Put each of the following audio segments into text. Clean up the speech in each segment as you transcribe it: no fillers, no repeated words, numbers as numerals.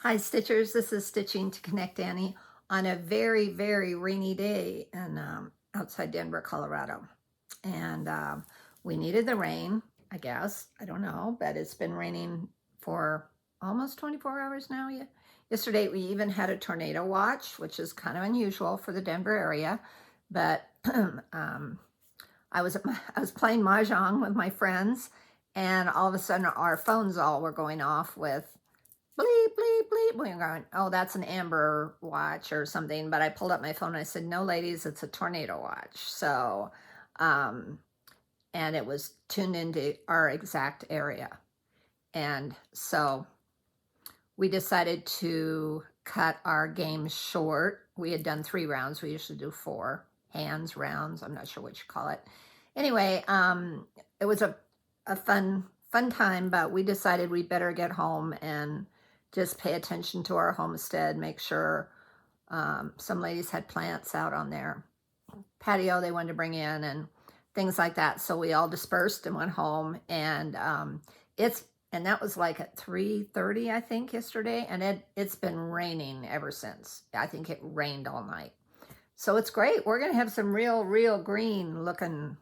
Hi, Stitchers. This is Stitching to Connect Annie on a very, very rainy day in outside Denver, Colorado. And we needed the rain, I guess. I don't know, but it's been raining for almost 24 hours now. Yeah. Yesterday, we even had a tornado watch, which is kind of unusual for the Denver area. But I was playing mahjong with my friends, and all of a sudden, our phones all were going off with bleep, bleep, bleep. We're going, oh, that's an Amber watch or something. But I pulled up my phone and I said, no, ladies, it's a tornado watch. So, and it was tuned into our exact area. And so we decided to cut our game short. We had done 3 rounds. We usually do 4 hands rounds. I'm not sure what you call it. Anyway, it was a fun time, but we decided we better get home and just pay attention to our homestead, make sure some ladies had plants out on their patio they wanted to bring in and things like that. So we all dispersed and went home, and that was like at 3:30, I think, yesterday, and it's been raining ever since. I think it rained all night. So it's great. We're going to have some real green looking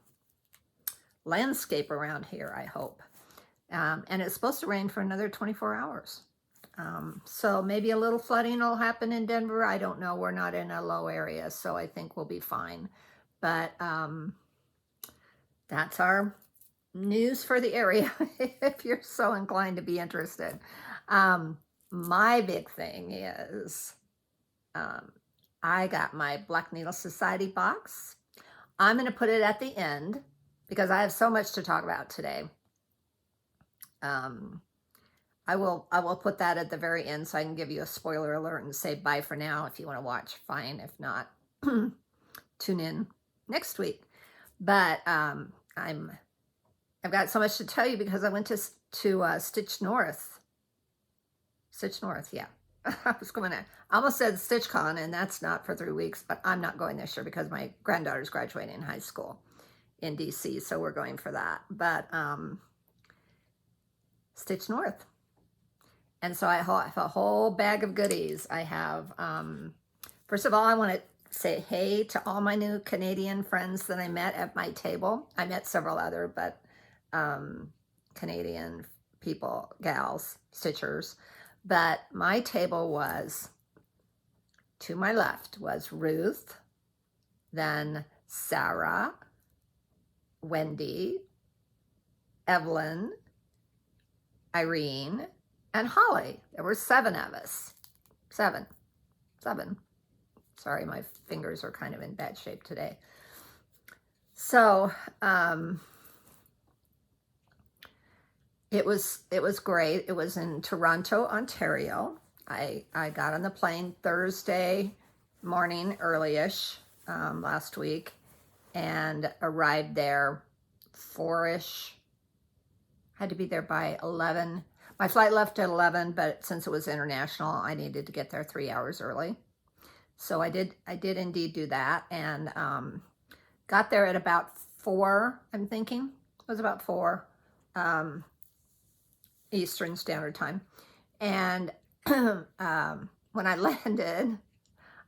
landscape around here, I hope. And it's supposed to rain for another 24 hours. So maybe a little flooding will happen in Denver. I don't know. We're not in a low area, so I think we'll be fine. But that's our news for the area, if you're so inclined to be interested. My big thing is I got my Black Needle Society box. I'm going to put it at the end because I have so much to talk about today. I will put that at the very end so I can give you a spoiler alert and say bye for now. If you want to watch, fine. If not, tune in next week. But I've got so much to tell you because I went to Stitch North. Stitch North, yeah. I almost said StitchCon, and that's not for 3 weeks, but I'm not going this year because my granddaughter's graduating high school in DC, so we're going for that. But Stitch North. And so I have a whole bag of goodies. I have, first of all, I want to say hey to all my new Canadian friends that I met at my table. I met several other, but Canadian people, gals, stitchers. But my table was, to my left was Ruth, then Sarah, Wendy, Evelyn, Irene, and Holly. There were 7 of us. 7. Sorry, my fingers are kind of in bad shape today. So it was great. It was in Toronto, Ontario. I got on the plane Thursday morning early-ish last week and arrived there 4-ish. Had to be there by 11. My flight left at 11, but since it was international, I needed to get there 3 hours early. So I did indeed do that, and got there at about 4, I'm thinking. It was about 4 Eastern Standard Time. And when I landed,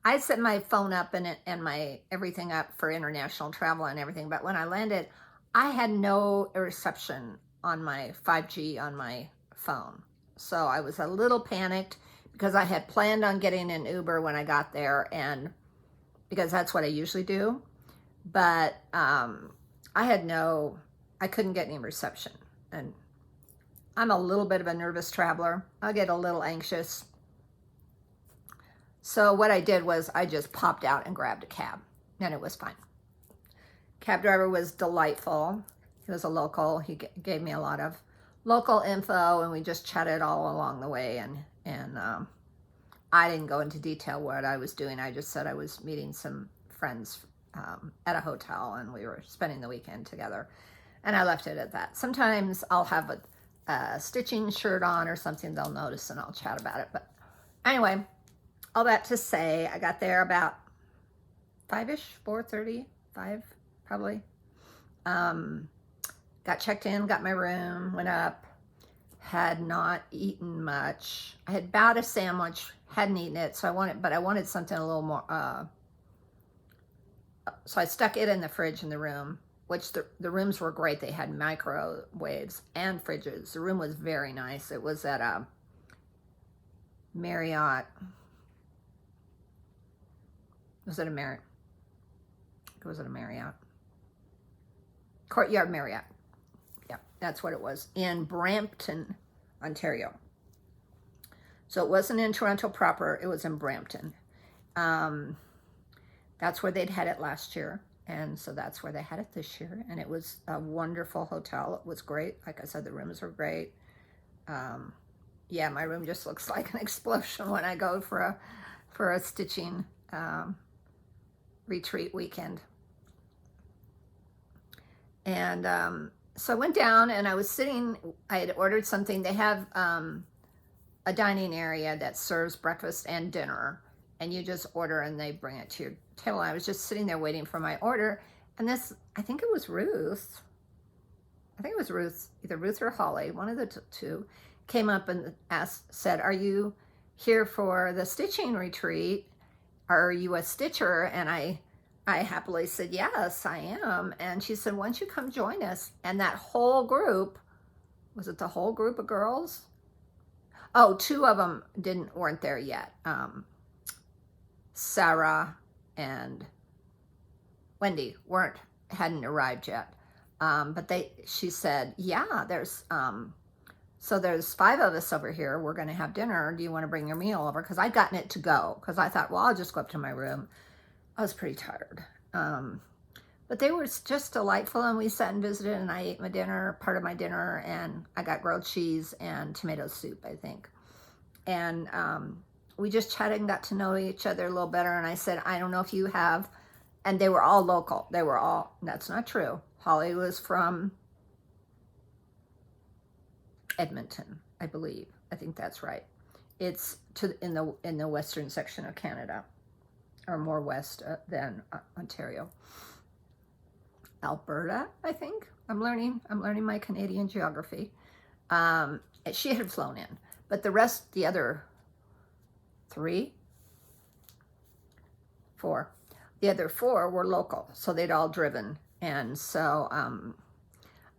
I set my phone up and my everything up for international travel and everything, but when I landed, I had no reception on my 5G on my phone. So I was a little panicked because I had planned on getting an Uber when I got there, and because that's what I usually do. But I couldn't get any reception. And I'm a little bit of a nervous traveler. I get a little anxious. So what I did was I just popped out and grabbed a cab, and it was fine. Cab driver was delightful. He was a local. He gave me a lot of local info, and we just chatted all along the way. And I didn't go into detail what I was doing. I just said I was meeting some friends at a hotel, and we were spending the weekend together. And I left it at that. Sometimes I'll have a stitching shirt on or something they'll notice, and I'll chat about it. But anyway, all that to say, I got there about 5-ish, 4:30, 5 probably. Got checked in, got my room, went up, had not eaten much. I had about a sandwich, hadn't eaten it, so I wanted something a little more, so I stuck it in the fridge in the room, which the rooms were great. They had microwaves and fridges. The room was very nice. It was at a Marriott. Was it a Marriott? Was it a Marriott? Courtyard Marriott. Yeah, that's what it was, in Brampton, Ontario. So it wasn't in Toronto proper, it was in Brampton. That's where they'd had it last year, and so that's where they had it this year, and it was a wonderful hotel. It was great. Like I said, the rooms were great. Yeah, my room just looks like an explosion when I go for a stitching retreat weekend. And so I went down and I was sitting, I had ordered something. They have a dining area that serves breakfast and dinner, and you just order and they bring it to your table. I was just sitting there waiting for my order, and this, I think it was Ruth, either Ruth or Holly, one of the two, came up and said, "Are you here for the stitching retreat? Are you a stitcher?" And I happily said, "Yes, I am." And she said, "Why don't you come join us?" And that whole group, was it the whole group of girls? Oh, two of them weren't there yet. Sarah and Wendy hadn't arrived yet. But she said, "Yeah, so there's 5 of us over here. We're going to have dinner. Do you want to bring your meal over?" Because I'd gotten it to go. Because I thought, well, I'll just go up to my room. I was pretty tired. But they were just delightful, and we sat and visited, and I ate my dinner, part of my dinner, and I got grilled cheese and tomato soup, I think. And we just chatted and got to know each other a little better, and I said, "I don't know if you have," and they were all local. That's not true. Holly was from Edmonton, I believe. I think that's right. It's in the western section of Canada, or more west than Ontario. Alberta, I think. I'm learning my Canadian geography. She had flown in, but the other 4 were local, so they'd all driven. And so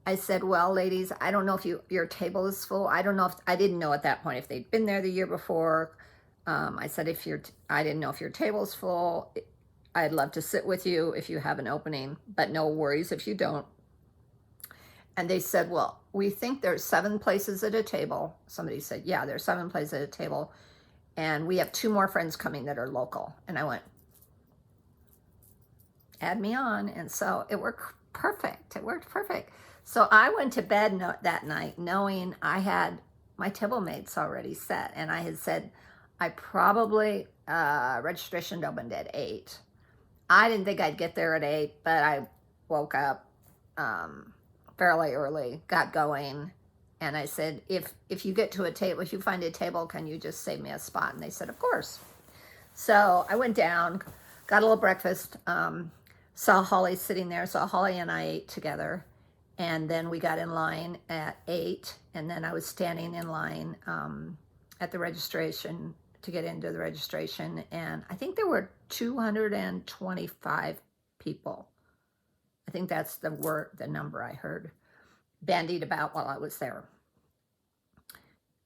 I said, "Well, ladies, I don't know if your table is full. I didn't know at that point if they'd been there the year before. I said, I didn't know if your table's full. I'd love to sit with you if you have an opening, but no worries if you don't." And they said, "Well, we think there's 7 places at a table." Somebody said, "Yeah, there's 7 places at a table. And we have 2 more friends coming that are local." And I went, "Add me on." And so it worked perfect. So I went to bed that night knowing I had my table mates already set. And I had said, I probably, registration opened at 8. I didn't think I'd get there at 8, but I woke up fairly early, got going, and I said, if you get to a table, if you find a table, can you just save me a spot? And they said, "Of course." So I went down, got a little breakfast, saw Holly sitting there, so Holly and I ate together, and then we got in line at 8, and then I was standing in line at the registration to get into the registration, and I think there were 225 people. I think that's the number I heard bandied about while I was there.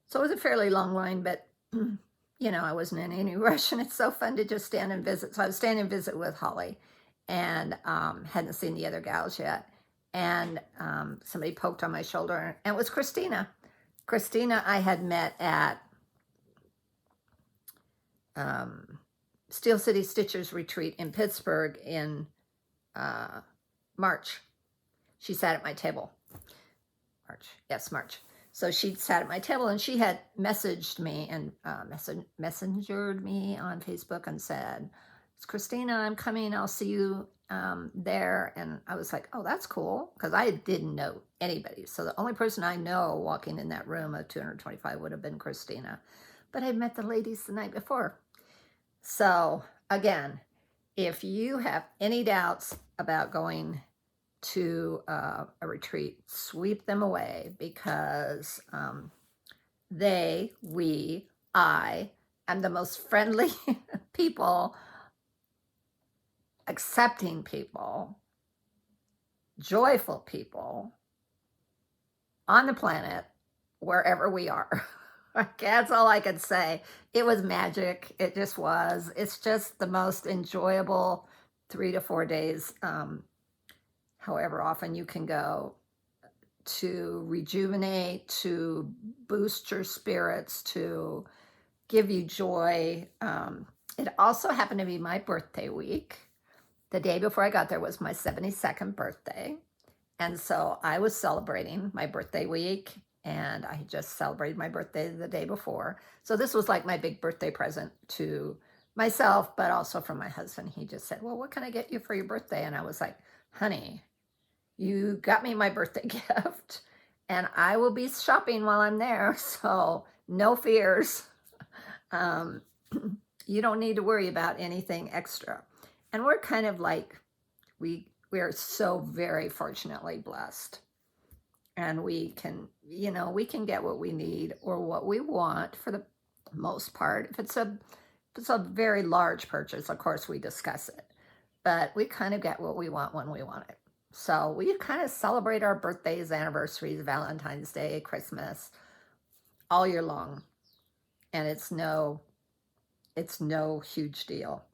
So it was a fairly long line, but I wasn't in any rush, and it's so fun to just stand and visit. So I was standing and visit with Holly, and hadn't seen the other gals yet, and somebody poked on my shoulder, and it was Christina. Christina I had met at Steel City Stitchers Retreat in Pittsburgh in March. She sat at my table. March. So she sat at my table, and she had messaged me and messengered me on Facebook and said, "It's Christina, I'm coming, I'll see you there." And I was like, "Oh, that's cool," because I didn't know anybody. So the only person I know walking in that room of 225 would have been Christina. But I'd met the ladies the night before. So again, if you have any doubts about going to a retreat, sweep them away, because I am the most friendly people, accepting people, joyful people on the planet, wherever we are. That's all I could say. It was magic. It just was. It's just the most enjoyable 3 to 4 days, however often you can go, to rejuvenate, to boost your spirits, to give you joy. It also happened to be my birthday week. The day before I got there was my 72nd birthday. And so I was celebrating my birthday week, and I just celebrated my birthday the day before. So this was like my big birthday present to myself, but also from my husband. He just said, well, what can I get you for your birthday? And I was like, honey, you got me my birthday gift, and I will be shopping while I'm there. So no fears. Um, you don't need to worry about anything extra. And we're kind of like, we are so very fortunately blessed, and we can, we can get what we need or what we want for the most part. If it's a very large purchase, of course we discuss it, but we kind of get what we want when we want it. So we kind of celebrate our birthdays, anniversaries, Valentine's Day, Christmas, all year long, and it's no huge deal.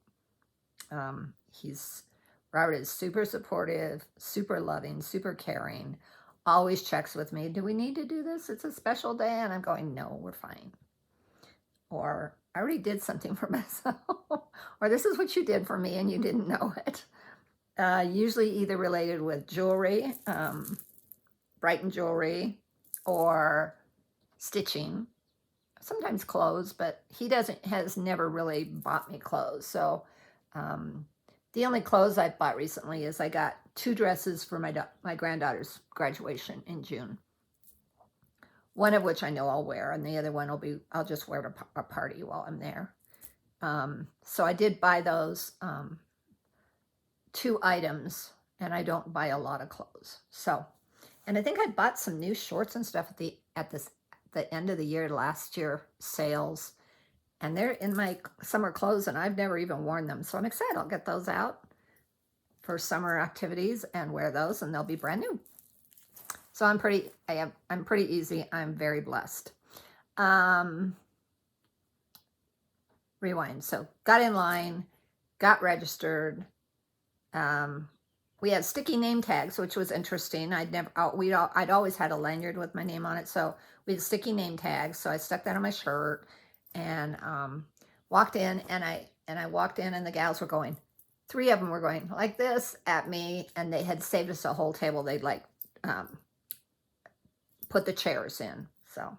Robert is super supportive, super loving, super caring, always checks with me. Do we need to do this? It's a special day. And I'm going, no, we're fine. Or I already did something for myself. Or this is what you did for me and you didn't know it. Usually either related with jewelry, Brighton jewelry, or stitching. Sometimes clothes, but he has never really bought me clothes. So the only clothes I've bought recently is I got 2 dresses for my granddaughter's graduation in June. One of which I know I'll wear, and the other one I'll just wear to a party while I'm there. So I did buy those 2 items, and I don't buy a lot of clothes. So, and I think I bought some new shorts and stuff at the end of the year last year sales. And they're in my summer clothes, and I've never even worn them. So I'm excited. I'll get those out for summer activities and wear those, and they'll be brand new. So I'm pretty easy. I'm very blessed. Rewind. So got in line, got registered. We had sticky name tags, which was interesting. I'd always had a lanyard with my name on it. So we had sticky name tags. So I stuck that on my shirt. And walked in, and I walked in, and the gals were going, 3 of them were going like this at me, and they had saved us a whole table. They'd like put the chairs in. So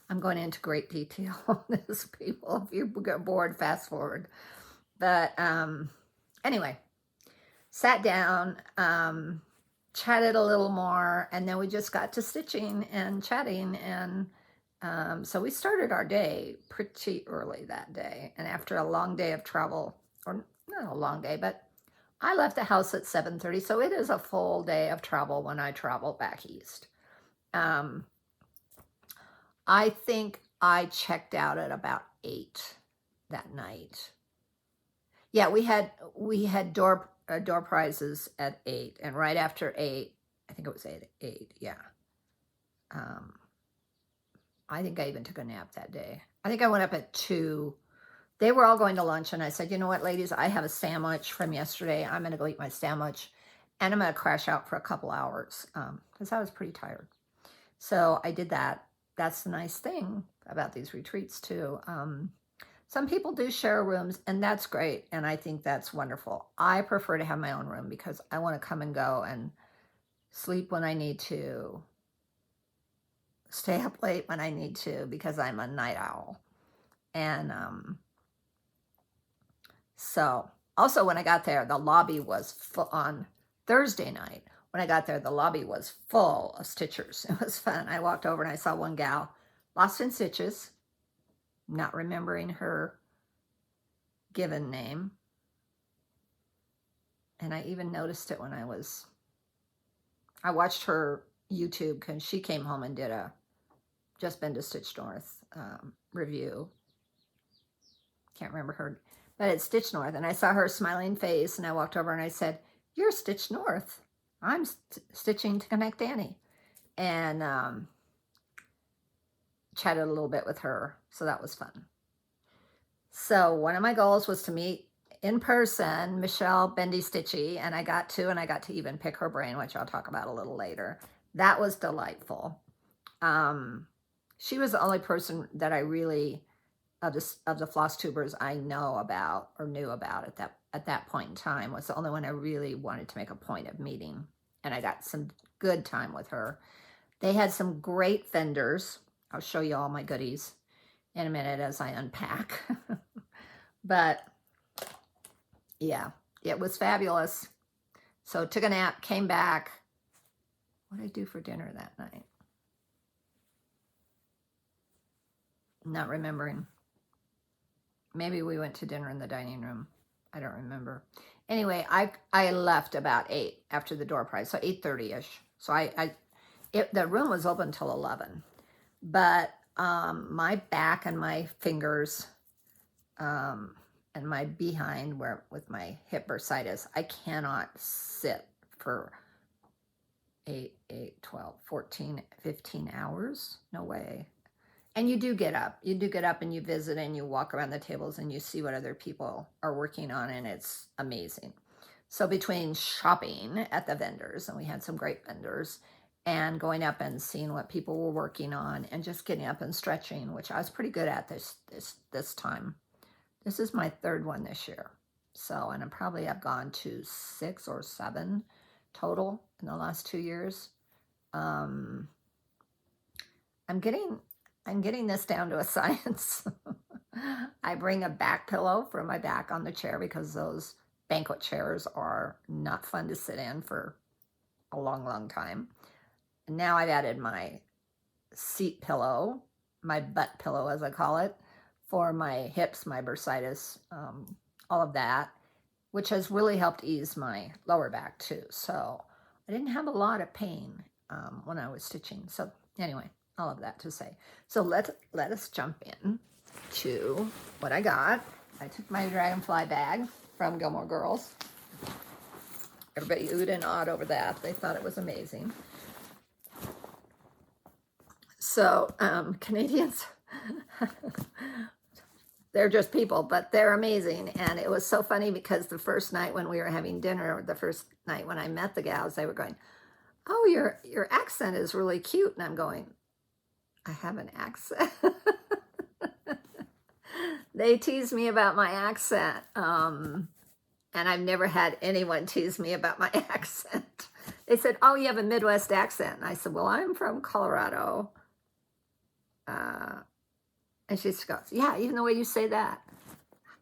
I'm going into great detail on this, people. If you get bored, fast forward. But anyway, sat down, chatted a little more, and then we just got to stitching and chatting, and so we started our day pretty early that day. And after a long day of travel, or not a long day, but I left the house at 7:30. So it is a full day of travel when I travel back east. I think I checked out at about 8 that night. Yeah, we had door prizes at 8, and right after 8, I think it was 8, yeah. I think I even took a nap that day. I think I went up at 2. They were all going to lunch, and I said, you know what, ladies, I have a sandwich from yesterday. I'm going to go eat my sandwich, and I'm going to crash out for a couple hours because I was pretty tired. So I did that. That's the nice thing about these retreats, too. Some people do share rooms, and that's great, and I think that's wonderful. I prefer to have my own room because I want to come and go and sleep when I need to, stay up late when I need to, because I'm a night owl. And so also when I got there, the lobby was full on Thursday night. When I got there, the lobby was full of stitchers. It was fun. I walked over and I saw one gal lost in stitches, not remembering her given name. And I even noticed it when I watched her YouTube, because she came home and did just been to Stitch North review. Can't remember her, but it's Stitch North. And I saw her smiling face, and I walked over and I said, "You're Stitch North. I'm stitching to Connect Annie." And chatted a little bit with her, so that was fun. So one of my goals was to meet in person Michelle Bendy Stitchy, and I got to even pick her brain, which I'll talk about a little later. That was delightful. She was the only person that I really of the floss tubers I know about or knew about at that point in time. Was the only one I really wanted to make a point of meeting, and I got some good time with her. They had some great vendors. I'll show you all my goodies in a minute as I unpack. But yeah, it was fabulous. So took a nap, came back. What did I do for dinner that night? Not remembering. Maybe we went to dinner in the dining room. I don't remember. Anyway, I left about 8 after the door prize, so 8:30ish. So the room was open till 11. But my back and my fingers and my behind, where with my hip bursitis, I cannot sit for 8, 12, 14, 15 hours. No way. And you do get up. You do get up and you visit and you walk around the tables and you see what other people are working on, and it's amazing. So between shopping at the vendors, and we had some great vendors, and going up and seeing what people were working on, and just getting up and stretching, which I was pretty good at this time. This is my 3rd one this year. So, and I probably have gone to 6 or 7 total in the last 2 years. I'm getting this down to a science. I bring a back pillow for my back on the chair, because those banquet chairs are not fun to sit in for a long, long time. And now I've added my seat pillow, my butt pillow as I call it, for my hips, my bursitis, all of that, which has really helped ease my lower back too. So I didn't have a lot of pain when I was stitching. So anyway, all of that to say. So let us jump in to what I got. I took my dragonfly bag from Gilmore Girls. Everybody oohed and awed over that. They thought it was amazing. So Canadians, they're just people, but they're amazing. And it was so funny, because the first night when we were having dinner, the first night when I met the gals, they were going, "Oh, your accent is really cute." And I'm going, "I have an accent." They tease me about my accent. And I've never had anyone tease me about my accent. They said, "Oh, you have a Midwest accent." And I said, "Well, I'm from Colorado." And she goes, "Yeah, even the way you say that."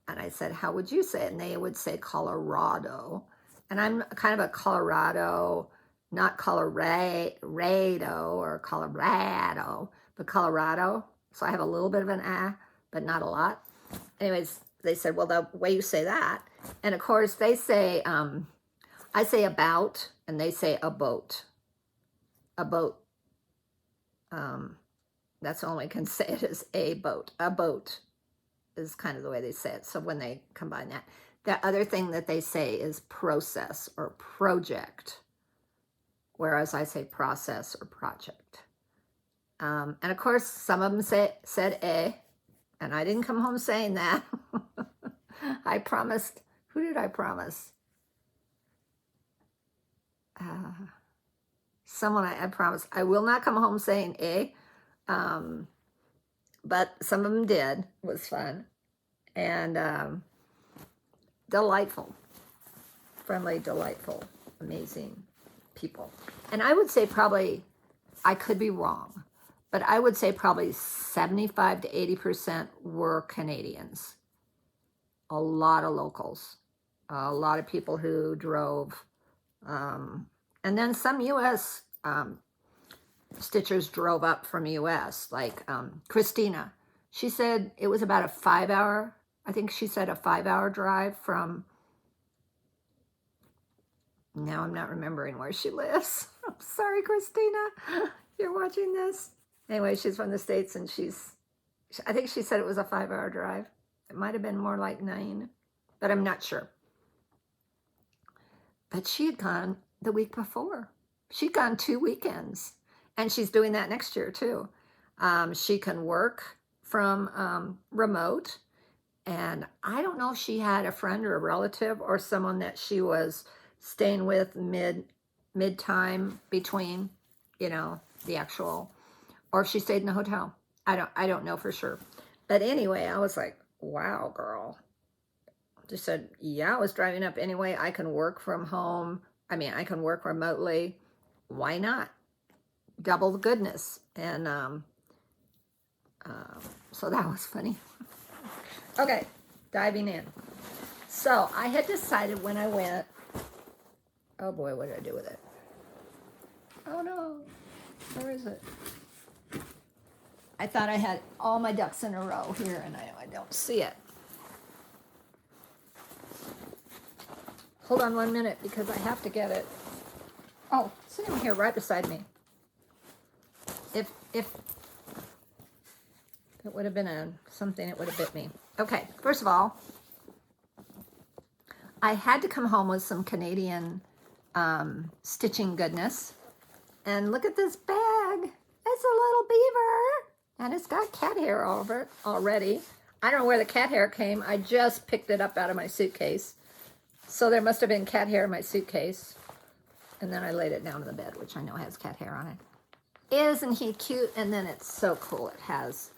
And I said, "How would you say it?" And they would say Colorado. And I'm kind of a Colorado, not Colorado or Colorado, but Colorado. So I have a little bit of an ah, but not a lot. Anyways, they said, "Well, the way you say that." And of course, they say, I say about, and they say a boat. A boat. That's the only way I can say it, is a boat. A boat is kind of the way they say it. So when they combine that. The other thing that they say is process or project, whereas I say process or project. And of course, some of them said a, and I didn't come home saying that. I promised. Who did I promise? Someone I promised I will not come home saying a. But some of them did. It was fun. And delightful. Friendly, delightful, amazing people. And I would say probably, I could be wrong, but I would say probably 75 to 80% were Canadians. A lot of locals. A lot of people who drove. And then some U.S. Stitchers drove up from U.S., like Christina. She said it was about a 5-hour, I think she said a 5-hour drive from, now I'm not remembering where she lives. I'm sorry, Christina, you're watching this. Anyway, she's from the States, and I think she said it was a 5-hour drive. It might have been more like 9, but I'm not sure. But she had gone the week before. She'd gone 2 weekends, and she's doing that next year too. She can work from remote, and I don't know if she had a friend or a relative or someone that she was staying with mid-time between, the actual, or if she stayed in a hotel. I don't know for sure. But anyway, I was like, wow, girl. Just said, yeah, I was driving up anyway. I can work from home. I mean, I can work remotely. Why not? Double the goodness. And so that was funny. Okay, diving in. So I had decided when I went, oh boy, what did I do with it? Oh no, where is it? I thought I had all my ducks in a row here, and I don't see it. Hold on 1 minute, because I have to get it. Oh, it's sitting here right beside me. If it would have been something, it would have bit me. Okay, first of all, I had to come home with some Canadian stitching goodness. And look at this bag. It's a little beaver. And it's got cat hair over it already. I don't know where the cat hair came. I just picked it up out of my suitcase. So there must have been cat hair in my suitcase. And then I laid it down on the bed, which I know has cat hair on it. Isn't he cute? And then it's so cool. It has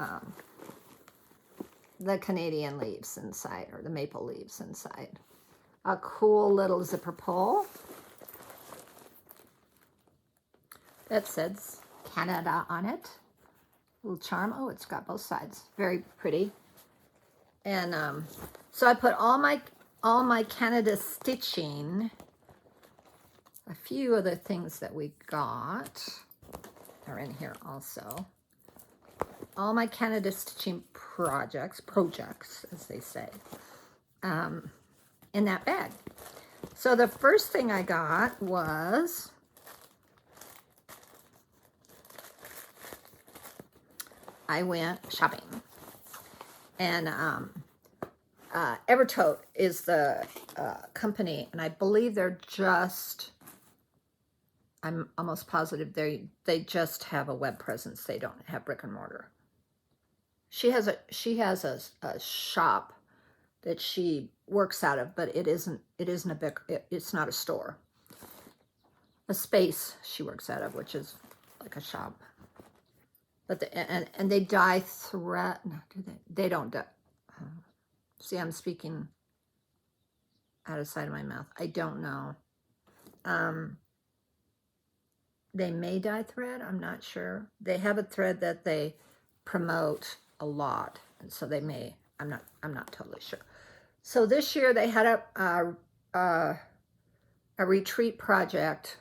the Canadian leaves inside, or the maple leaves inside. A cool little zipper pull that says Canada on it. Little charm. Oh, it's got both sides. Very pretty. And so I put all my Canada stitching, a few of the things that we got are in here also. All my Canada stitching projects as they say, in that bag. So the first thing I got was I went shopping, and Evertote is the company, and I believe they're just, I'm almost positive they just have a web presence. They don't have brick and mortar. She has a shop that she works out of, but it isn't a big, it's not a store. A space she works out of, which is like a shop. But and they dye thread. No, do they? They don't dye. See, I'm speaking out of the side of my mouth. I don't know. They may dye thread. I'm not sure. They have a thread that they promote a lot, and so they may. I'm not totally sure. So this year they had a retreat project.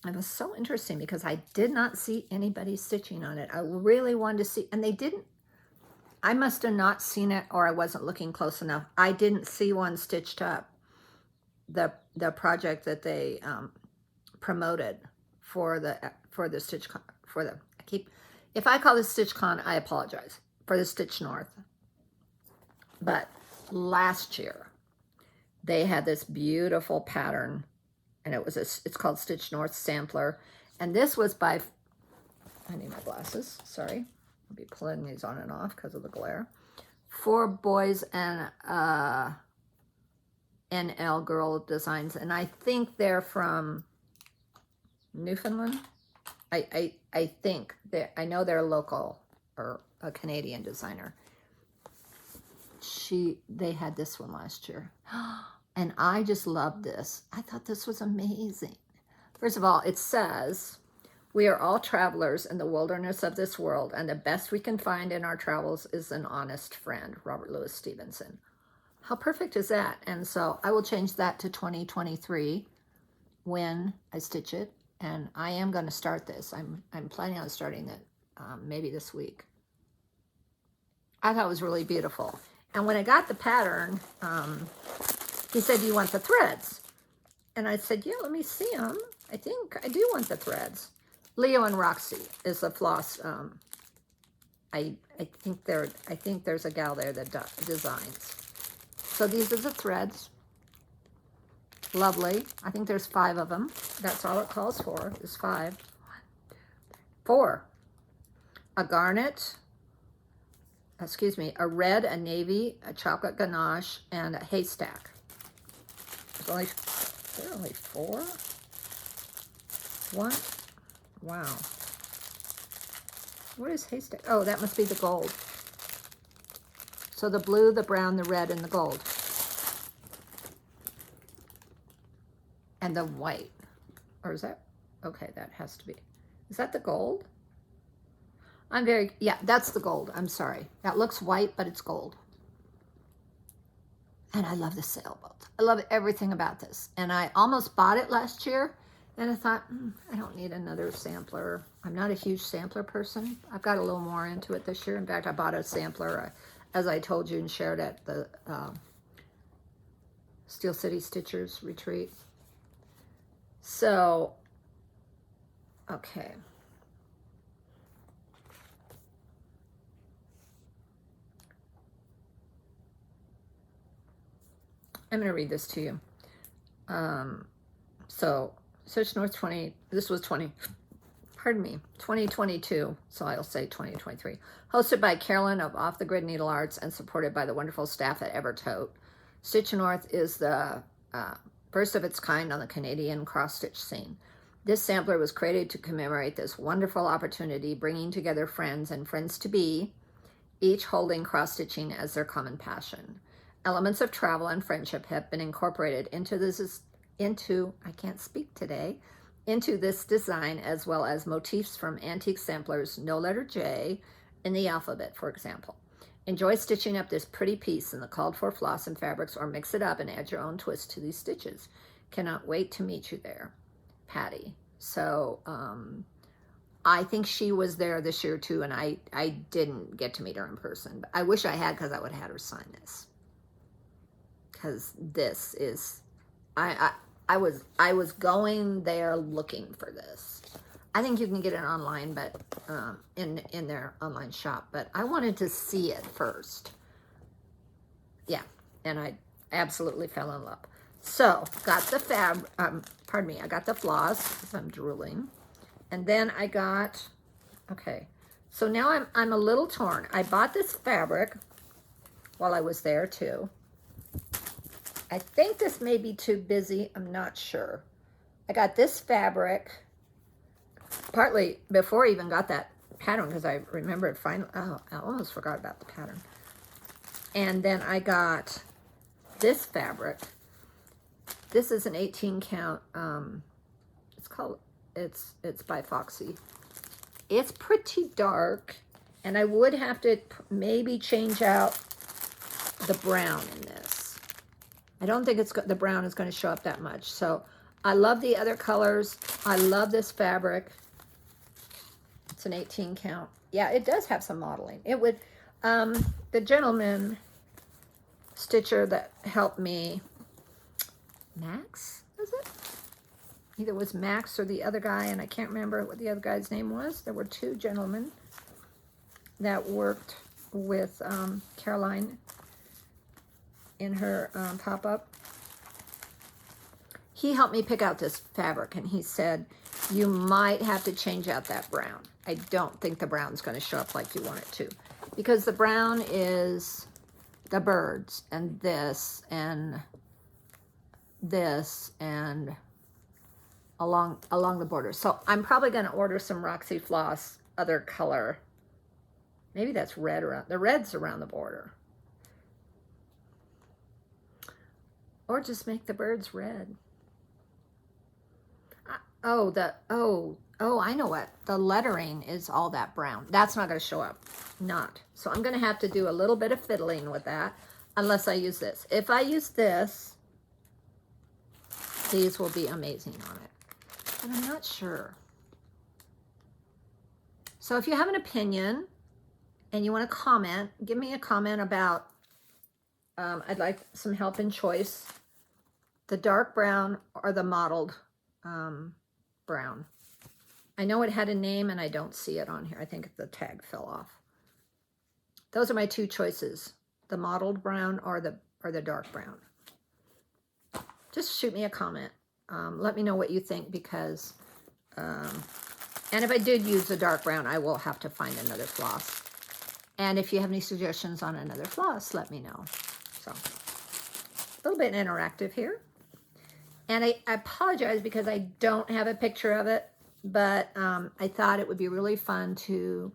It was so interesting because I did not see anybody stitching on it. I really wanted to see, and they didn't. I must have not seen it, or I wasn't looking close enough. I didn't see one stitched up. The project that they promoted for the StitchCon, if I call this StitchCon, I apologize, for the Stitch North. But last year they had this beautiful pattern, and it's called Stitch North Sampler, and this was by, I need my glasses, sorry, I'll be pulling these on and off because of the glare, for boys and NL Girl Designs, and I think they're from Newfoundland. I think I know they're local, or a Canadian designer. They had this one last year, and I just loved this. I thought this was amazing. First of all, it says, "We are all travelers in the wilderness of this world, and the best we can find in our travels is an honest friend." Robert Louis Stevenson. How perfect is that? And so I will change that to 2023 when I stitch it, and I am going to start this. I'm planning on starting it maybe this week. I thought it was really beautiful. And when I got the pattern, he said, "Do you want the threads?" And I said, "Yeah, let me see them. I think I do want the threads." Leo and Roxy is the floss. I think there's a gal there that designs. So these are the threads. Lovely. I think there's 5 of them. That's all it calls for, is 5. 4. A garnet, excuse me, a red, a navy, a chocolate ganache, and a haystack. There are only 4? What? Wow. What is haystack? Oh, that must be the gold. So the blue, the brown, the red, and the gold. And the white. Or is that? Okay, that has to be. Is that the gold? Yeah, that's the gold. I'm sorry. That looks white, but it's gold. And I love the sailboat. I love everything about this. And I almost bought it last year. And I thought, I don't need another sampler. I'm not a huge sampler person. I've got a little more into it this year. In fact, I bought a sampler, as I told you and shared at the Steel City Stitchers retreat. So, okay. I'm going to read this to you. So, Stitch North 20, this was 2022, so I'll say 2023. Hosted by Carolyn of Off the Grid Needle Arts and supported by the wonderful staff at Evertote. Stitch North is the first of its kind on the Canadian cross-stitch scene. This sampler was created to commemorate this wonderful opportunity, bringing together friends and friends-to-be, each holding cross-stitching as their common passion. Elements of travel and friendship have been incorporated into this design, as well as motifs from antique samplers, no letter J in the alphabet, for example. Enjoy stitching up this pretty piece in the called for floss and fabrics, or mix it up and add your own twist to these stitches. Cannot wait to meet you there, Patty. So I think she was there this year too, and I didn't get to meet her in person. But I wish I had, because I would have had her sign this. Because this is, I was going there looking for this. I think you can get it online, but in their online shop. But I wanted to see it first. Yeah, and I absolutely fell in love. So got the I got the floss because I'm drooling, and then I got. Okay, so now I'm a little torn. I bought this fabric while I was there too. I think this may be too busy. I'm not sure. I got this fabric partly before I even got that pattern, because I remembered finally. Oh, I almost forgot about the pattern. And then I got this fabric. This is an 18 count. It's by Foxy. It's pretty dark, and I would have to maybe change out the brown in this. I don't think the brown is going to show up that much. So I love the other colors. I love this fabric. It's an 18 count. Yeah, it does have some modeling. It would, the gentleman stitcher that helped me, Max, was it? Either it was Max or the other guy, and I can't remember what the other guy's name was. There were 2 gentlemen that worked with Caroline in her pop-up. He helped me pick out this fabric, and he said, you might have to change out that brown. I don't think the brown's going to show up like you want it to, because the brown is the birds and this and along the border. So I'm probably going to order some Roxy Floss other color. Maybe that's red around, the red's around the border. Or just make the birds red. Oh, I know what. The lettering is all that brown. That's not going to show up. Not. So I'm going to have to do a little bit of fiddling with that, unless I use this. If I use this, these will be amazing on it. But I'm not sure. So if you have an opinion and you want to comment, give me a comment about, I'd like some help in choice, the dark brown or the mottled brown. I know it had a name and I don't see it on here. I think the tag fell off. Those are my two choices, the mottled brown or the dark brown. Just shoot me a comment. Let me know what you think, because, and if I did use the dark brown, I will have to find another floss. And if you have any suggestions on another floss, let me know. So, a little bit interactive here. And I apologize because I don't have a picture of it, but I thought it would be really fun to,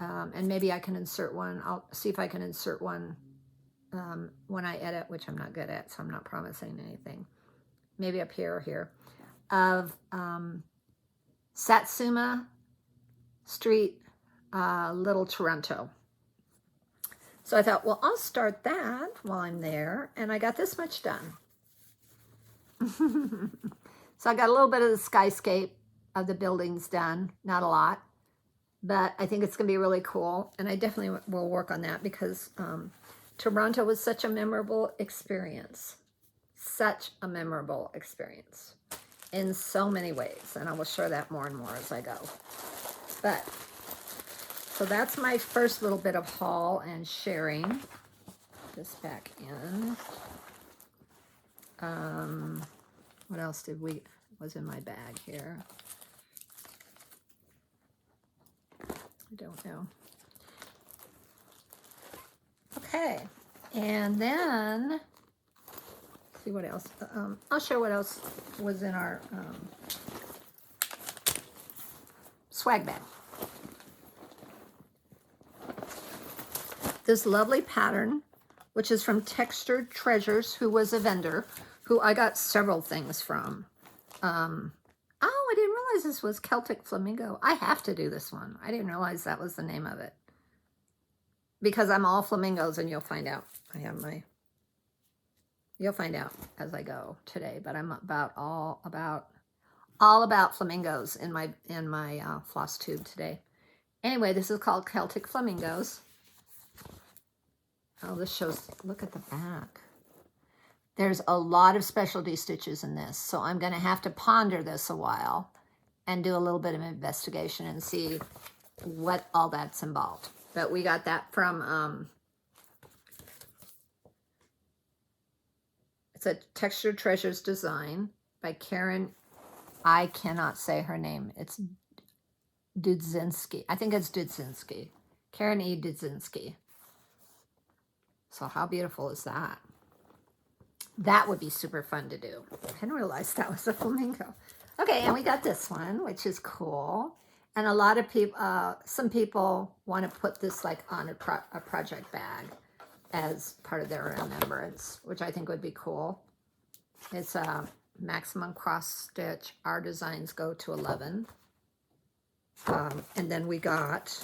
and maybe I can insert one. I'll see if I can insert one when I edit, which I'm not good at, so I'm not promising anything. Maybe up here or here, of Satsuma Street, Little Toronto. So I thought, well, I'll start that while I'm there, and I got this much done. So I got a little bit of the skyscape of the buildings done, not a lot, but I think it's going to be really cool, and I definitely will work on that because Toronto was such a memorable experience. Such a memorable experience in so many ways, and I will share that more and more as I go. But so that's my first little bit of haul and sharing. This back in. What else was in my bag here? I don't know. Okay, and then see what else. I'll show what else was in our swag bag. This lovely pattern, which is from Textured Treasures, who was a vendor, who I got several things from. Oh, I didn't realize this was Celtic Flamingo. I have to do this one. I didn't realize that was the name of it. Because I'm all flamingos, and you'll find out. I have my... You'll find out as I go today, but I'm all about flamingos in my floss tube today. Anyway, this is called Celtic Flamingos. Oh, this shows, look at the back. There's a lot of specialty stitches in this, so I'm going to have to ponder this a while and do a little bit of investigation and see what all that's involved. But we got that from, it's a Textured Treasures design by Karen. I cannot say her name. It's Dudzinski. I think it's Dudzinski. Karen E. Dudzinski. So how beautiful is that? That would be super fun to do. I didn't realize that was a flamingo. Okay, and we got this one, which is cool. And a lot of people, some people want to put this like on a project bag as part of their remembrance, which I think would be cool. It's a maximum cross stitch. Our designs go to 11. And then we got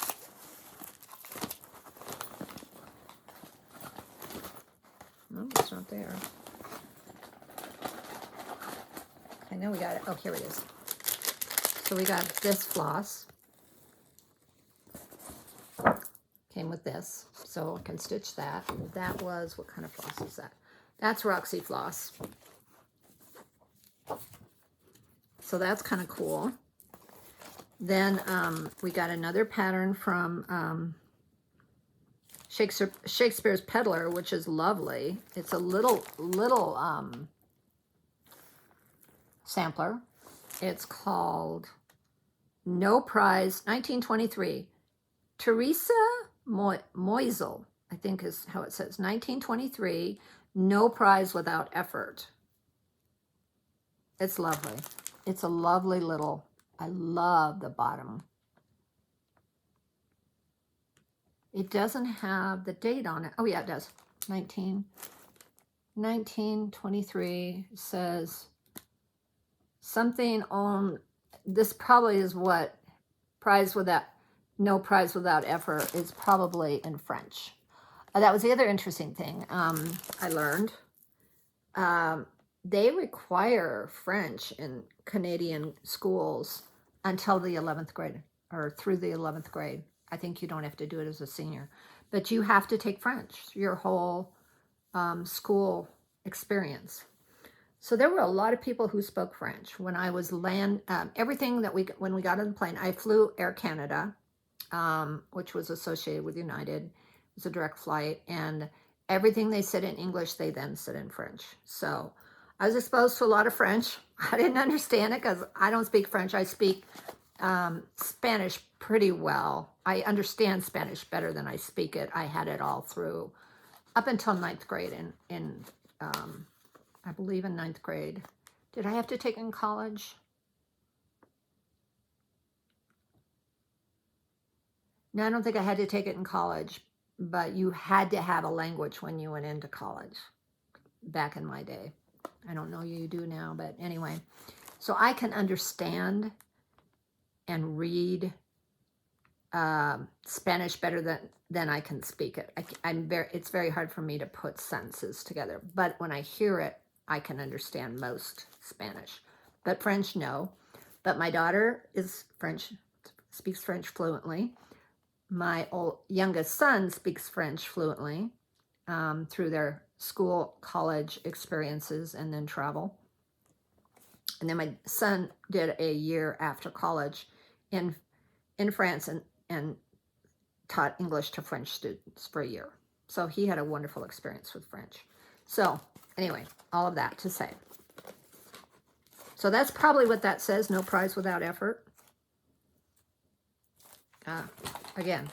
oh, it's not there. I know we got it. Oh, here it is. So we got this floss. Came with this, so I can stitch that. That was, what kind of floss is that? That's Roxy floss. So that's kind of cool. Then we got another pattern from Shakespeare's Peddler, which is lovely. It's a little sampler. It's called No Prize, 1923. Teresa Moisel, I think is how it says. 1923, No Prize Without Effort. It's lovely. It's a lovely little, I love the bottom. It doesn't have the date on it. Oh yeah, it does. 1923 says something on, this probably is what prize without, no prize without effort is probably in French. That was the other interesting thing I learned. They require French in Canadian schools until the 11th grade, or through the 11th grade. I think you don't have to do it as a senior, but you have to take French your whole school experience. So there were a lot of people who spoke French. When I was everything that when we got on the plane, I flew Air Canada, which was associated with United. It was a direct flight, and everything they said in English, they then said in French. So I was exposed to a lot of French. I didn't understand it because I don't speak French. I speak Spanish pretty well. I understand Spanish better than I speak it. I had it all through up until 9th grade I believe in 9th grade. Did I have to take it in college? No, I don't think I had to take it in college, but you had to have a language when you went into college back in my day. I don't know you do now, but anyway. So I can understand and read Spanish better than I can speak it. It's very hard for me to put sentences together, but when I hear it, I can understand most Spanish. But French, no. But my daughter is French, speaks French fluently. My youngest son speaks French fluently through their school, college experiences, and then travel. And then my son did a year after college in France and taught English to French students for a year. So he had a wonderful experience with French. So anyway, all of that to say. So that's probably what that says, no prize without effort. Again,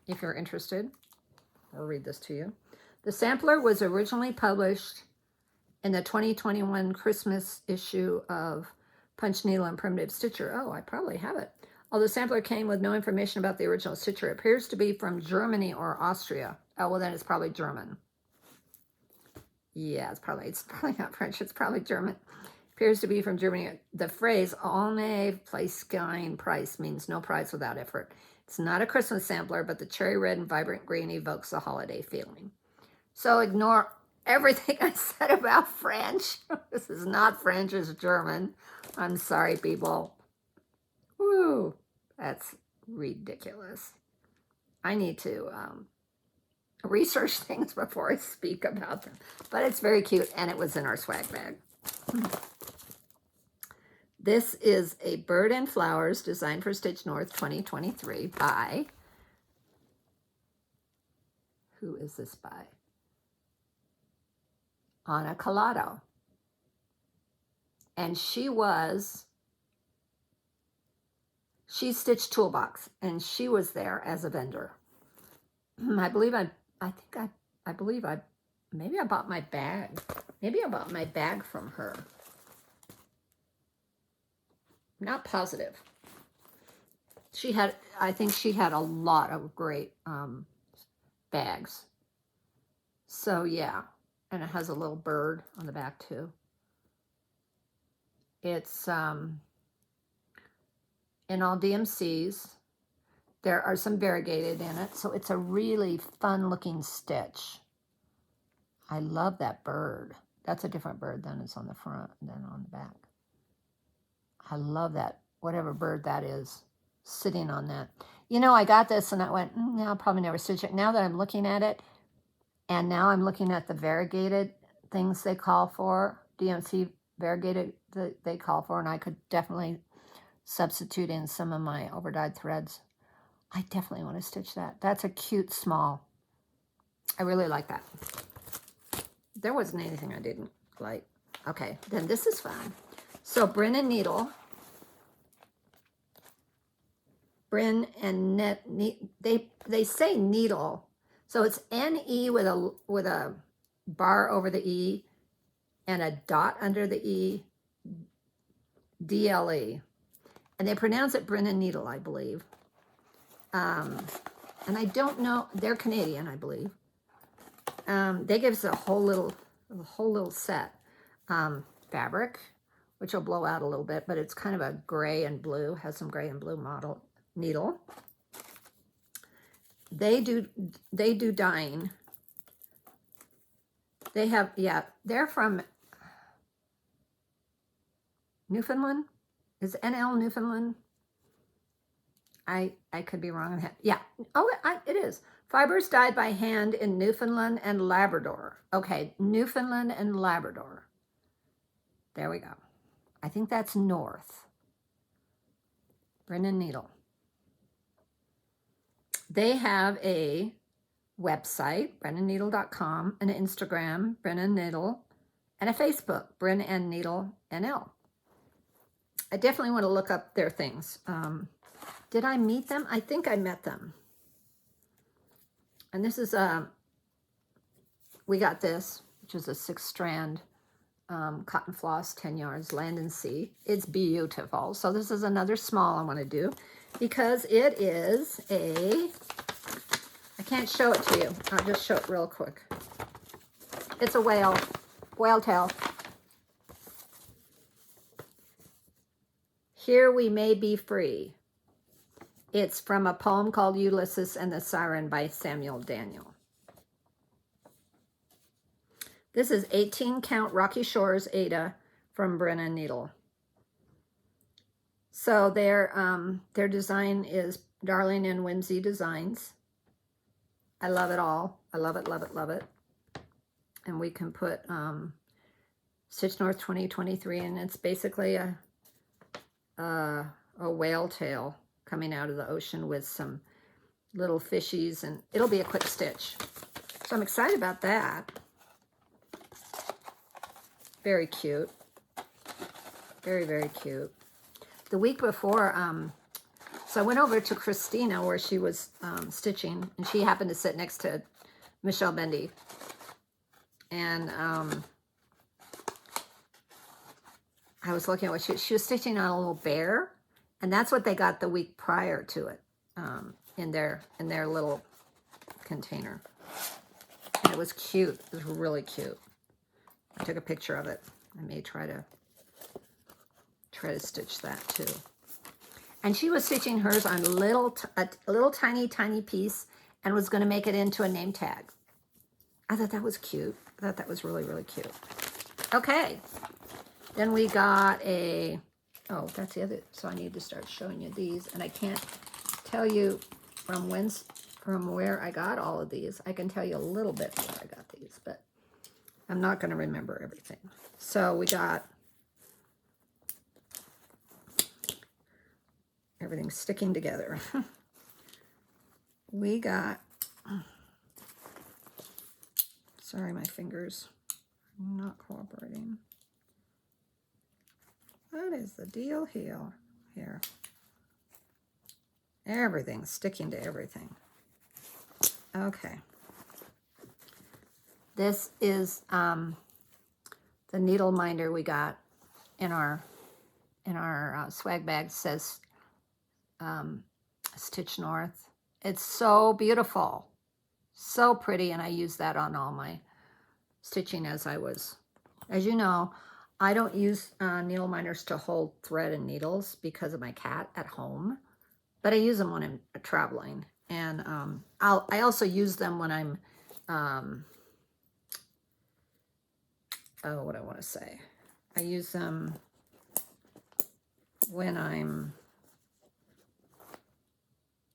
if you're interested, I'll read this to you. The sampler was originally published in the 2021 Christmas issue of Punch Needle and Primitive Stitcher. Oh, I probably have it. Although the sampler came with no information about the original stitcher, it appears to be from Germany or Austria. Oh, well, then it's probably German. Yeah, it's probably not French. It's probably German. Appears to be from Germany. The phrase "ohne Fleißkein Preis" means no prize without effort. It's not a Christmas sampler, but the cherry red and vibrant green evokes a holiday feeling. So ignore everything I said about French. This is not French, it's German. I'm sorry, people. Woo, that's ridiculous. I need to research things before I speak about them. But it's very cute, and it was in our swag bag. This is a Bird and Flowers designed for Stitch North 2023 by, who is this by? Anna Collado. And she's Stitch Toolbox, and she was there as a vendor. I believe maybe I bought my bag. Maybe I bought my bag from her. Not positive. I think she had a lot of great bags. So yeah, and it has a little bird on the back too. It's in all DMCs. There are some variegated in it, so it's a really fun looking stitch. I love that bird. That's a different bird than is on the front than on the back. I love that, whatever bird that is, sitting on that. You know, I got this and I went, no, I'll probably never stitch it. Now that I'm looking at it, and now I'm looking at the variegated things they call for, DMC variegated they call for, and I could definitely substitute in some of my overdyed threads. I definitely want to stitch that. That's a cute small. I really like that. There wasn't anything I didn't like. Okay, then this is fun. So Bryn and Needle. Bryn and Net, they say needle. So it's N-E with a bar over the E and a dot under the E, D-L-E. And they pronounce it Bryn and Needle, I believe. And I don't know, they're Canadian, I believe. They give us a whole little set. Fabric, which will blow out a little bit, but it's kind of a gray and blue, has some gray and blue model needle. They do dyeing. They have, yeah, they're from Newfoundland. Is NL Newfoundland? I could be wrong on that. Yeah. Oh, it is. Fibers dyed by hand in Newfoundland and Labrador. Okay, Newfoundland and Labrador. There we go. I think that's North. Brennan Needle. They have a website, brennanneedle.com, an Instagram, Brennan Needle, and a Facebook, Brennan Needle NL. I definitely want to look up their things. Did I meet them? I think I met them. And this is we got this, which is a 6-strand cotton floss, 10 yards, land and sea. It's beautiful. So this is another small I want to do because it is I can't show it to you. I'll just show it real quick. It's a whale tail. Here we may be free. It's from a poem called Ulysses and the Siren by Samuel Daniel. This is 18 count Rocky Shores Ada from Brennan Needle. So their design is Darling and Whimsy Designs. I love it all. I love it, love it, love it. And we can put Stitch North 2023, and it's basically a whale tail coming out of the ocean with some little fishies, and it'll be a quick stitch. So I'm excited about that. Very cute. Very, very cute. The week before, so I went over to Christina where she was stitching, and she happened to sit next to Michelle Bendy. And I was looking at what she was stitching on a little bear, and that's what they got the week prior to it in their little container. And it was cute. It was really cute. I took a picture of it. I may try to stitch that too. And she was stitching hers on a little tiny piece and was going to make it into a name tag. I thought that was cute. I thought that was really, really cute. Okay. Then we got oh, that's the other. So I need to start showing you these. And I can't tell you from where I got all of these. I can tell you a little bit where I got these, but I'm not going to remember everything. So we got everything sticking together. We got, sorry, my fingers are not cooperating. What is the deal here? Everything's sticking to everything. Okay. This is the needle minder we got in our swag bag. Says Stitch North. It's so beautiful, so pretty, and I use that on all my stitching as you know, I don't use needle minders to hold thread and needles because of my cat at home, but I use them when I'm traveling, and I also use them when I'm what I want to say. I use them when I'm,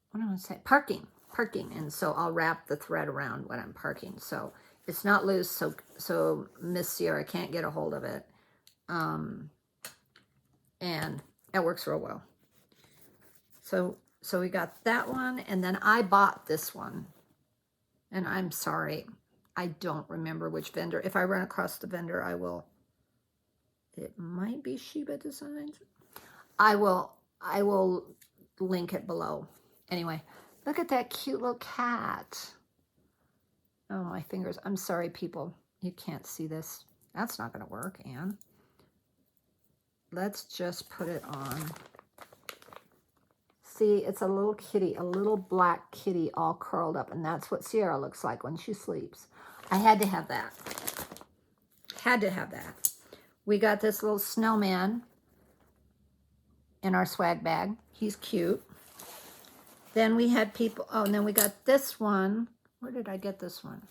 what do I want to say? Parking, and so I'll wrap the thread around when I'm parking, so it's not loose, so Miss Sierra can't get a hold of it, and it works real well. So we got that one, and then I bought this one, and I'm sorry, I don't remember which vendor. If I run across the vendor, I will. It might be Sheba Designs. I will link it below. Anyway, look at that cute little cat. Oh, my fingers. I'm sorry, people. You can't see this. That's not going to work, Anne. Let's just put it on. See, it's a little kitty, a little black kitty all curled up, and that's what Sierra looks like when she sleeps. I had to have that. Had to have that. We got this little snowman in our swag bag. He's cute. Then we had people, oh, and then we got this one. Where did I get this one?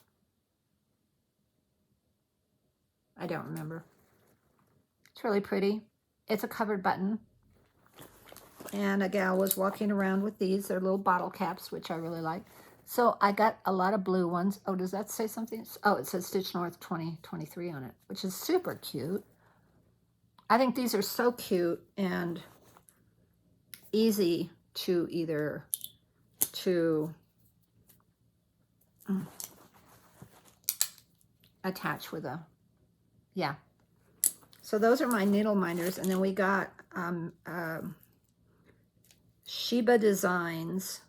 I don't remember. It's really pretty. It's a covered button. And a gal was walking around with these. They're little bottle caps, which I really like. So I got a lot of blue ones. Oh, does that say something? Oh, it says Stitch North 2023 on it, which is super cute. I think these are so cute and easy to either attach with a, yeah. So those are my needle minders. And then we got Sheba Designs.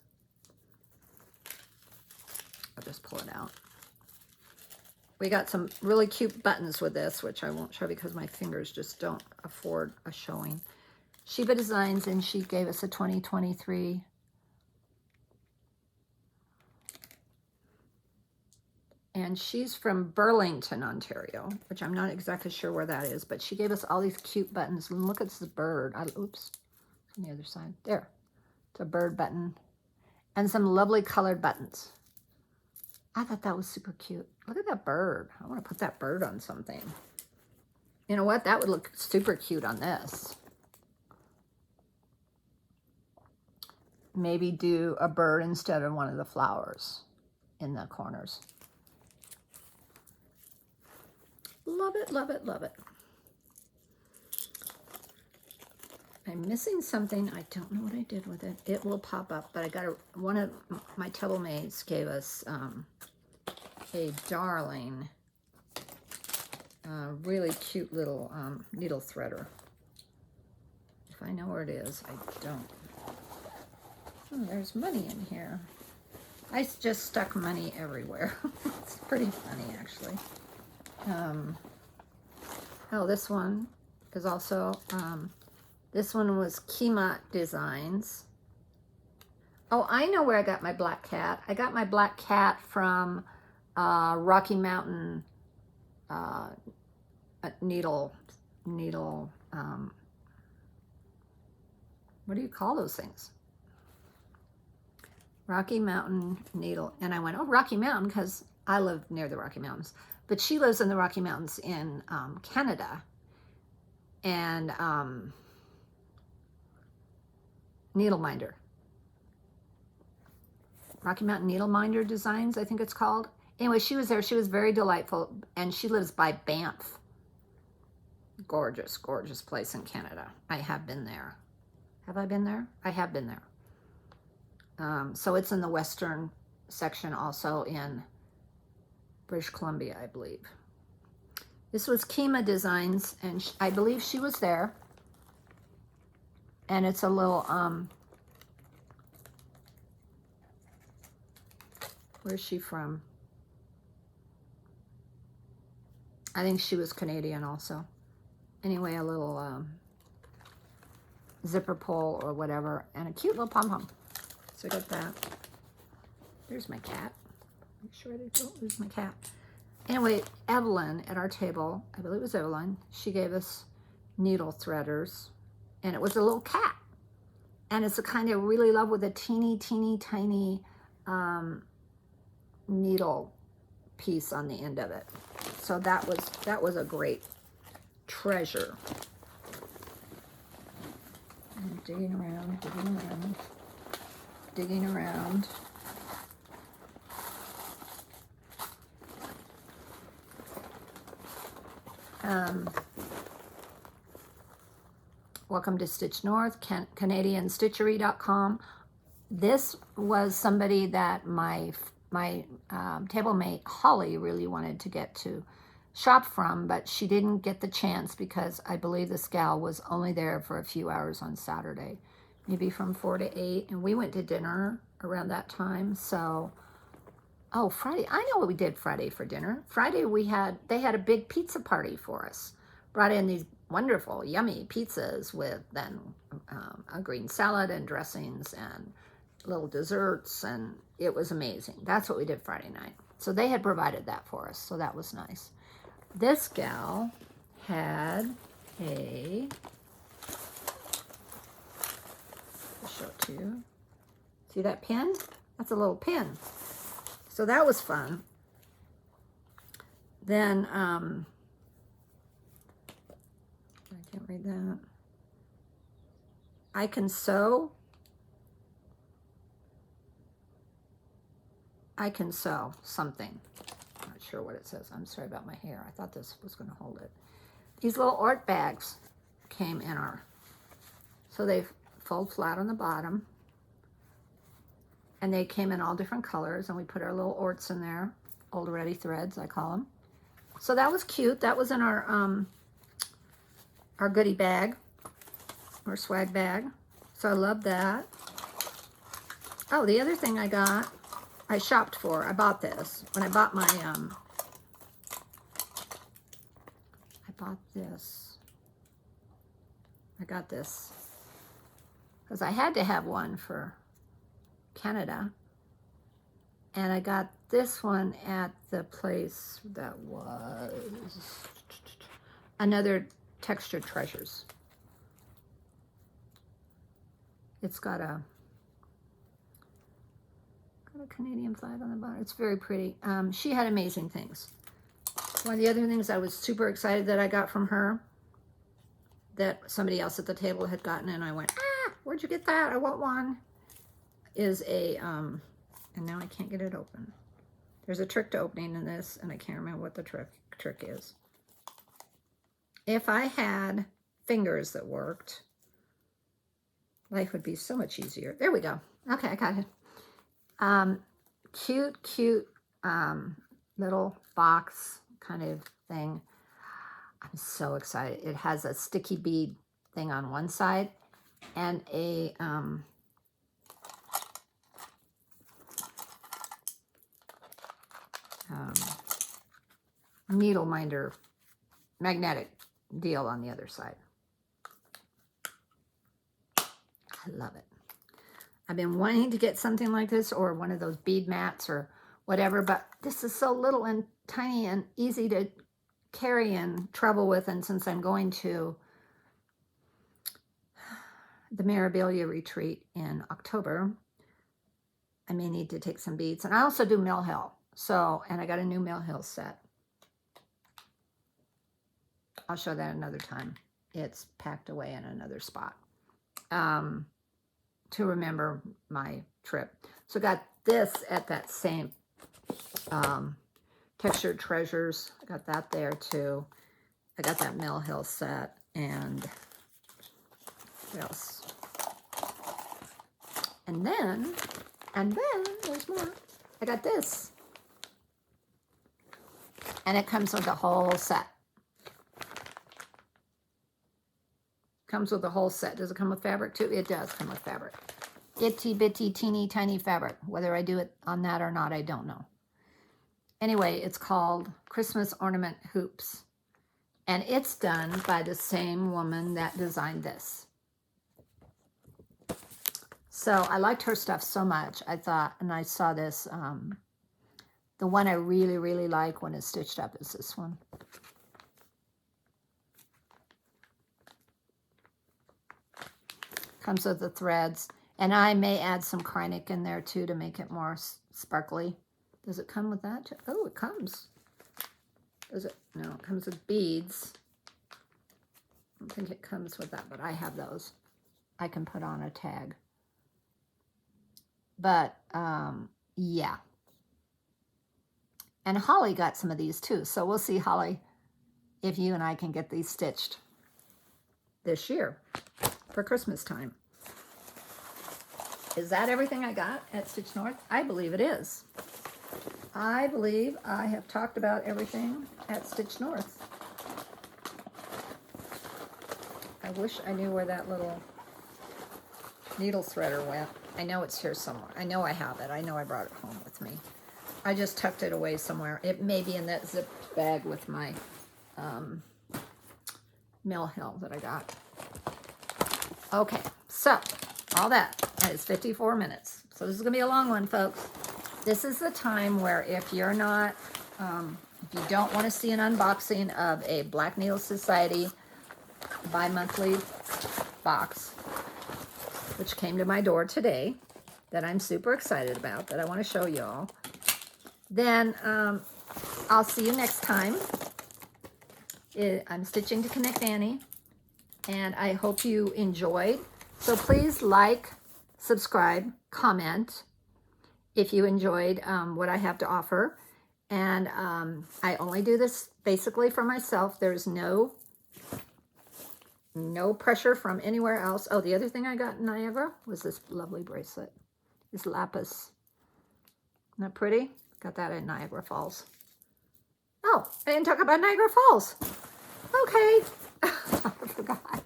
I'll just pull it out. We got some really cute buttons with this, which I won't show because my fingers just don't afford a showing. Sheba Designs, and she gave us a 2023. And she's from Burlington, Ontario, which I'm not exactly sure where that is, but she gave us all these cute buttons. And look at this bird. Oops, on the other side. There. It's a bird button. And some lovely colored buttons. I thought that was super cute. Look at that bird. I want to put that bird on something. You know what? That would look super cute on this. Maybe do a bird instead of one of the flowers in the corners. Love it, love it, love it. I'm missing something. I don't know what I did with it. It will pop up, but I got one of my table mates gave us a darling, really cute little needle threader. If I know where it is, I don't. Oh, there's money in here. I just stuck money everywhere. It's pretty funny, actually. Oh, this one is also, this one was Kima Designs. Oh, I know where I got my black cat. I got my black cat from Rocky Mountain needle, what do you call those things? Rocky Mountain needle. And I went, oh, Rocky Mountain, because I live near the Rocky Mountains. But she lives in the Rocky Mountains in Canada. And needle minder. Rocky Mountain Needle Minder Designs, I think it's called. Anyway, she was there. She was very delightful. And she lives by Banff. Gorgeous, gorgeous place in Canada. I have been there. Have I been there? I have been there. So it's in the western section, also in British Columbia, I believe. This was Kima Designs, and I believe she was there. And it's a little, where's she from? I think she was Canadian also. Anyway, a little zipper pull or whatever, and a cute little pom-pom. So I got that. There's my cat. Make sure I don't lose my cat. Anyway, Evelyn at our table, I believe it was Evelyn, she gave us needle threaders, and it was a little cat. And it's a kind of really love with a teeny, teeny, tiny needle piece on the end of it. So that was a great treasure. I'm digging around, digging around, digging around. Welcome to Stitch North, CanadianStitchery.com. This was somebody that my table mate Holly really wanted to get to shop from, but she didn't get the chance because I believe this gal was only there for a few hours on Saturday, maybe from 4 to 8, and we went to dinner around that time. So, oh, Friday, I know what we did Friday for dinner. Friday they had a big pizza party for us. Brought in these wonderful, yummy pizzas with then a green salad and dressings and little desserts, and it was amazing. That's what we did Friday night. So they had provided that for us, so that was nice. This gal had I'll show it to you. See that pin? That's a little pin. So that was fun. Then, I can't read that. I can sew. I can sew something. I'm not sure what it says. I'm sorry about my hair. I thought this was going to hold it. These little art bags. came in our, so they fold flat on the bottom. And they came in all different colors, and we put our little orts in there, old ready threads, I call them. So that was cute. That was in our goodie bag, or swag bag. So I love that. Oh, the other thing I got, I shopped for. I bought this when I bought my I bought this. I got this because I had to have one for Canada, and I got this one at the place that was another Textured Treasures. It's got a Canadian flag on the bottom. It's very pretty. She had amazing things. One of the other things I was super excited that I got from her, that somebody else at the table had gotten, and I went, ah, where'd you get that? I want one. Is a, and now I can't get it open. There's a trick to opening in this, and I can't remember what the trick is. If I had fingers that worked, life would be so much easier. There we go. Okay, I got it. Cute little box kind of thing. I'm so excited. It has a sticky bead thing on one side and a needle minder magnetic deal on the other side. I love it. I've been wanting to get something like this, or one of those bead mats or whatever, but this is so little and tiny and easy to carry and travel with. And since I'm going to the Mirabilia retreat in October, I may need to take some beads. And I also do Mill Hill. So, and I got a new Mill Hill set. I'll show that another time. It's packed away in another spot to remember my trip. So got this at that same Textured Treasures. I got that there too. I got that Mill Hill set, and what else? And then there's more. I got this. And it comes with the whole set. Comes with the whole set. Does it come with fabric too? It does come with fabric. Itty bitty teeny tiny fabric. Whether I do it on that or not, I don't know. Anyway, it's called Christmas Ornament Hoops. And it's done by the same woman that designed this. So I liked her stuff so much. I thought, and I saw this, the one I really, really like when it's stitched up is this one. Comes with the threads. And I may add some Kreinik in there too to make it more sparkly. Does it come with that? Oh, it comes. Does it? No, it comes with beads. I don't think it comes with that, but I have those. I can put on a tag. But, yeah. And Holly got some of these too. So we'll see, Holly, if you and I can get these stitched this year for Christmas time. Is that everything I got at Stitch North? I believe it is. I believe I have talked about everything at Stitch North. I wish I knew where that little needle threader went. I know it's here somewhere. I know I have it. I know I brought it home with me. I just tucked it away somewhere. It may be in that zip bag with my Mill Hill that I got. Okay, so all that is 54 minutes. So this is going to be a long one, folks. This is the time where if you're not, if you don't want to see an unboxing of a Black Needle Society bi-monthly box, which came to my door today, that I'm super excited about, that I want to show you all, then I'll see you next time. I'm stitching to Connect Annie, and I hope you enjoyed. So please like, subscribe, comment if you enjoyed what I have to offer. And I only do this basically for myself. There's no No pressure from anywhere else. Oh, the other thing I got in Niagara was this lovely bracelet. This lapis. Isn't that pretty? Got that in Niagara Falls. Oh, I didn't talk about Niagara Falls. Okay. I forgot.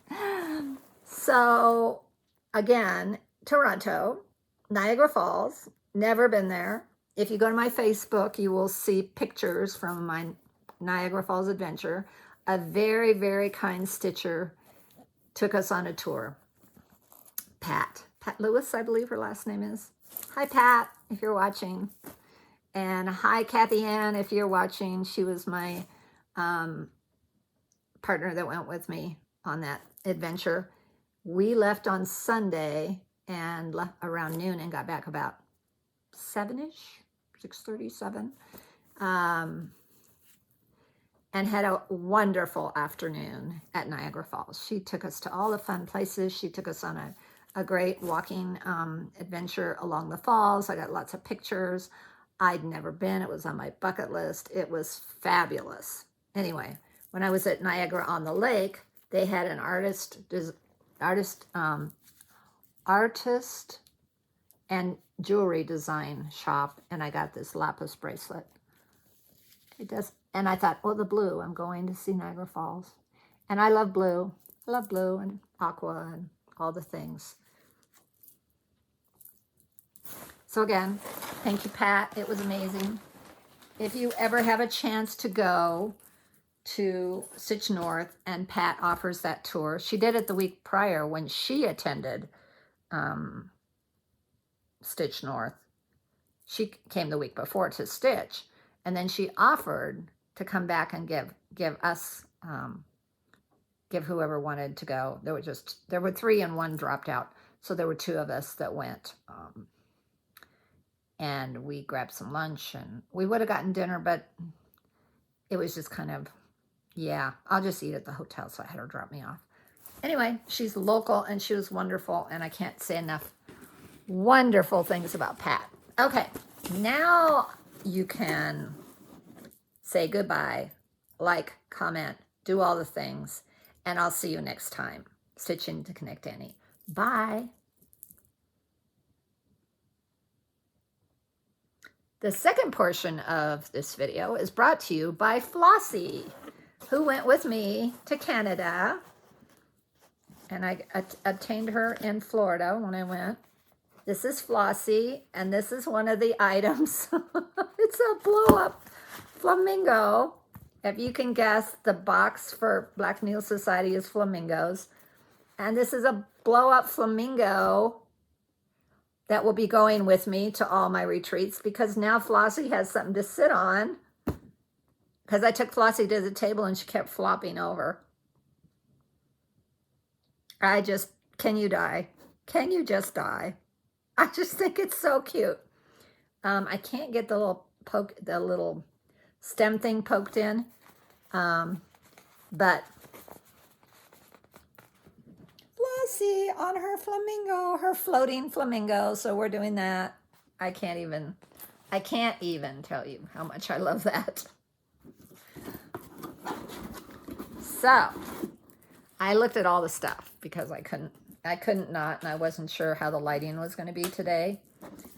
So, again, Toronto, Niagara Falls, never been there. If you go to my Facebook, you will see pictures from my Niagara Falls adventure. A very, very kind stitcher took us on a tour. Pat Lewis, I believe her last name is. Hi, Pat, if you're watching. And hi, Kathy Ann, if you're watching. She was my partner that went with me on that adventure. We left on Sunday and left around noon and got back about 7-ish, 6:37. And had a wonderful afternoon at Niagara Falls. She took us to all the fun places. She took us on a great walking adventure along the falls. I got lots of pictures. I'd never been. It was on my bucket list. It was fabulous. Anyway, when I was at Niagara on the Lake, they had an artist and jewelry design shop, and I got this lapis bracelet. It does, and I thought, oh, the blue. I'm going to see Niagara Falls, and I love blue. I love blue and aqua and all the things. So again, thank you, Pat. It was amazing. If you ever have a chance to go to Stitch North, and Pat offers that tour. She did it the week prior when she attended Stitch North. She came the week before to Stitch, and then she offered to come back and give us, give whoever wanted to go. There were 3 and 1 dropped out. So there were 2 of us that went. And we grabbed some lunch, and we would have gotten dinner, but it was just kind of, yeah, I'll just eat at the hotel. So I had her drop me off. Anyway, she's local and she was wonderful. And I can't say enough wonderful things about Pat. Okay, now you can say goodbye, like, comment, do all the things, and I'll see you next time. Stitching to Connect Annie. Bye. The second portion of this video is brought to you by Flossie, who went with me to Canada, and I obtained her in Florida when I went. This is Flossie, and this is one of the items. It's a blow-up flamingo. If you can guess, the box for Black Needle Society is flamingos. And this is a blow-up flamingo that will be going with me to all my retreats, because now Flossie has something to sit on, because I took Flossie to the table and she kept flopping over. Can you die? Can you just die? I just think it's so cute. I can't get the little stem thing poked in, but Flossie on her flamingo, her floating flamingo. So we're doing that. I can't even tell you how much I love that. So I looked at all the stuff because I couldn't not, and I wasn't sure how the lighting was going to be today.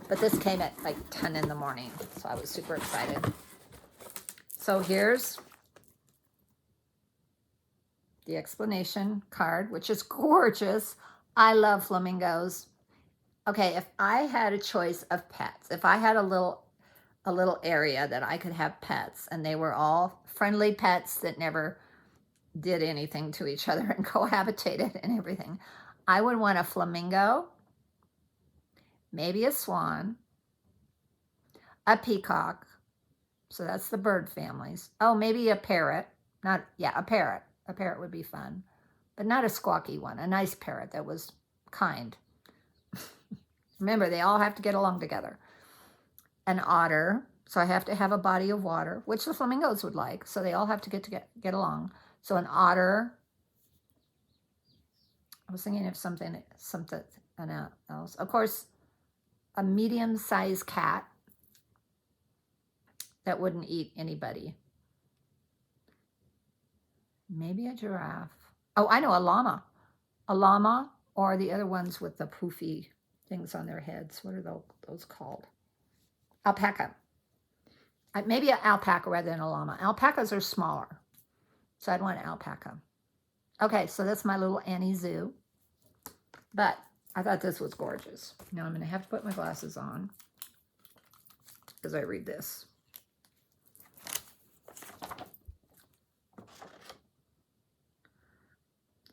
But this came at like 10 in the morning, so I was super excited. So here's the explanation card, which is gorgeous. I love flamingos. Okay, if I had a choice of pets, if I had a little area that I could have pets, and they were all friendly pets that never did anything to each other and cohabitated and everything, I would want a flamingo, maybe a swan, a peacock. So that's the bird families. Oh, maybe a parrot. A parrot. A parrot would be fun, but not a squawky one. A nice parrot that was kind. Remember, they all have to get along together. An otter. So I have to have a body of water, which the flamingos would like. So they all have to get along. So an otter. I was thinking of something else. Of course, a medium-sized cat that wouldn't eat anybody. Maybe a giraffe. Oh, I know, a llama. A llama, or the other ones with the poofy things on their heads. What are those called? Alpaca. Maybe an alpaca rather than a llama. Alpacas are smaller, so I'd want an alpaca. Okay, so that's my little Annie Zoo. But I thought this was gorgeous. Now I'm going to have to put my glasses on as I read this.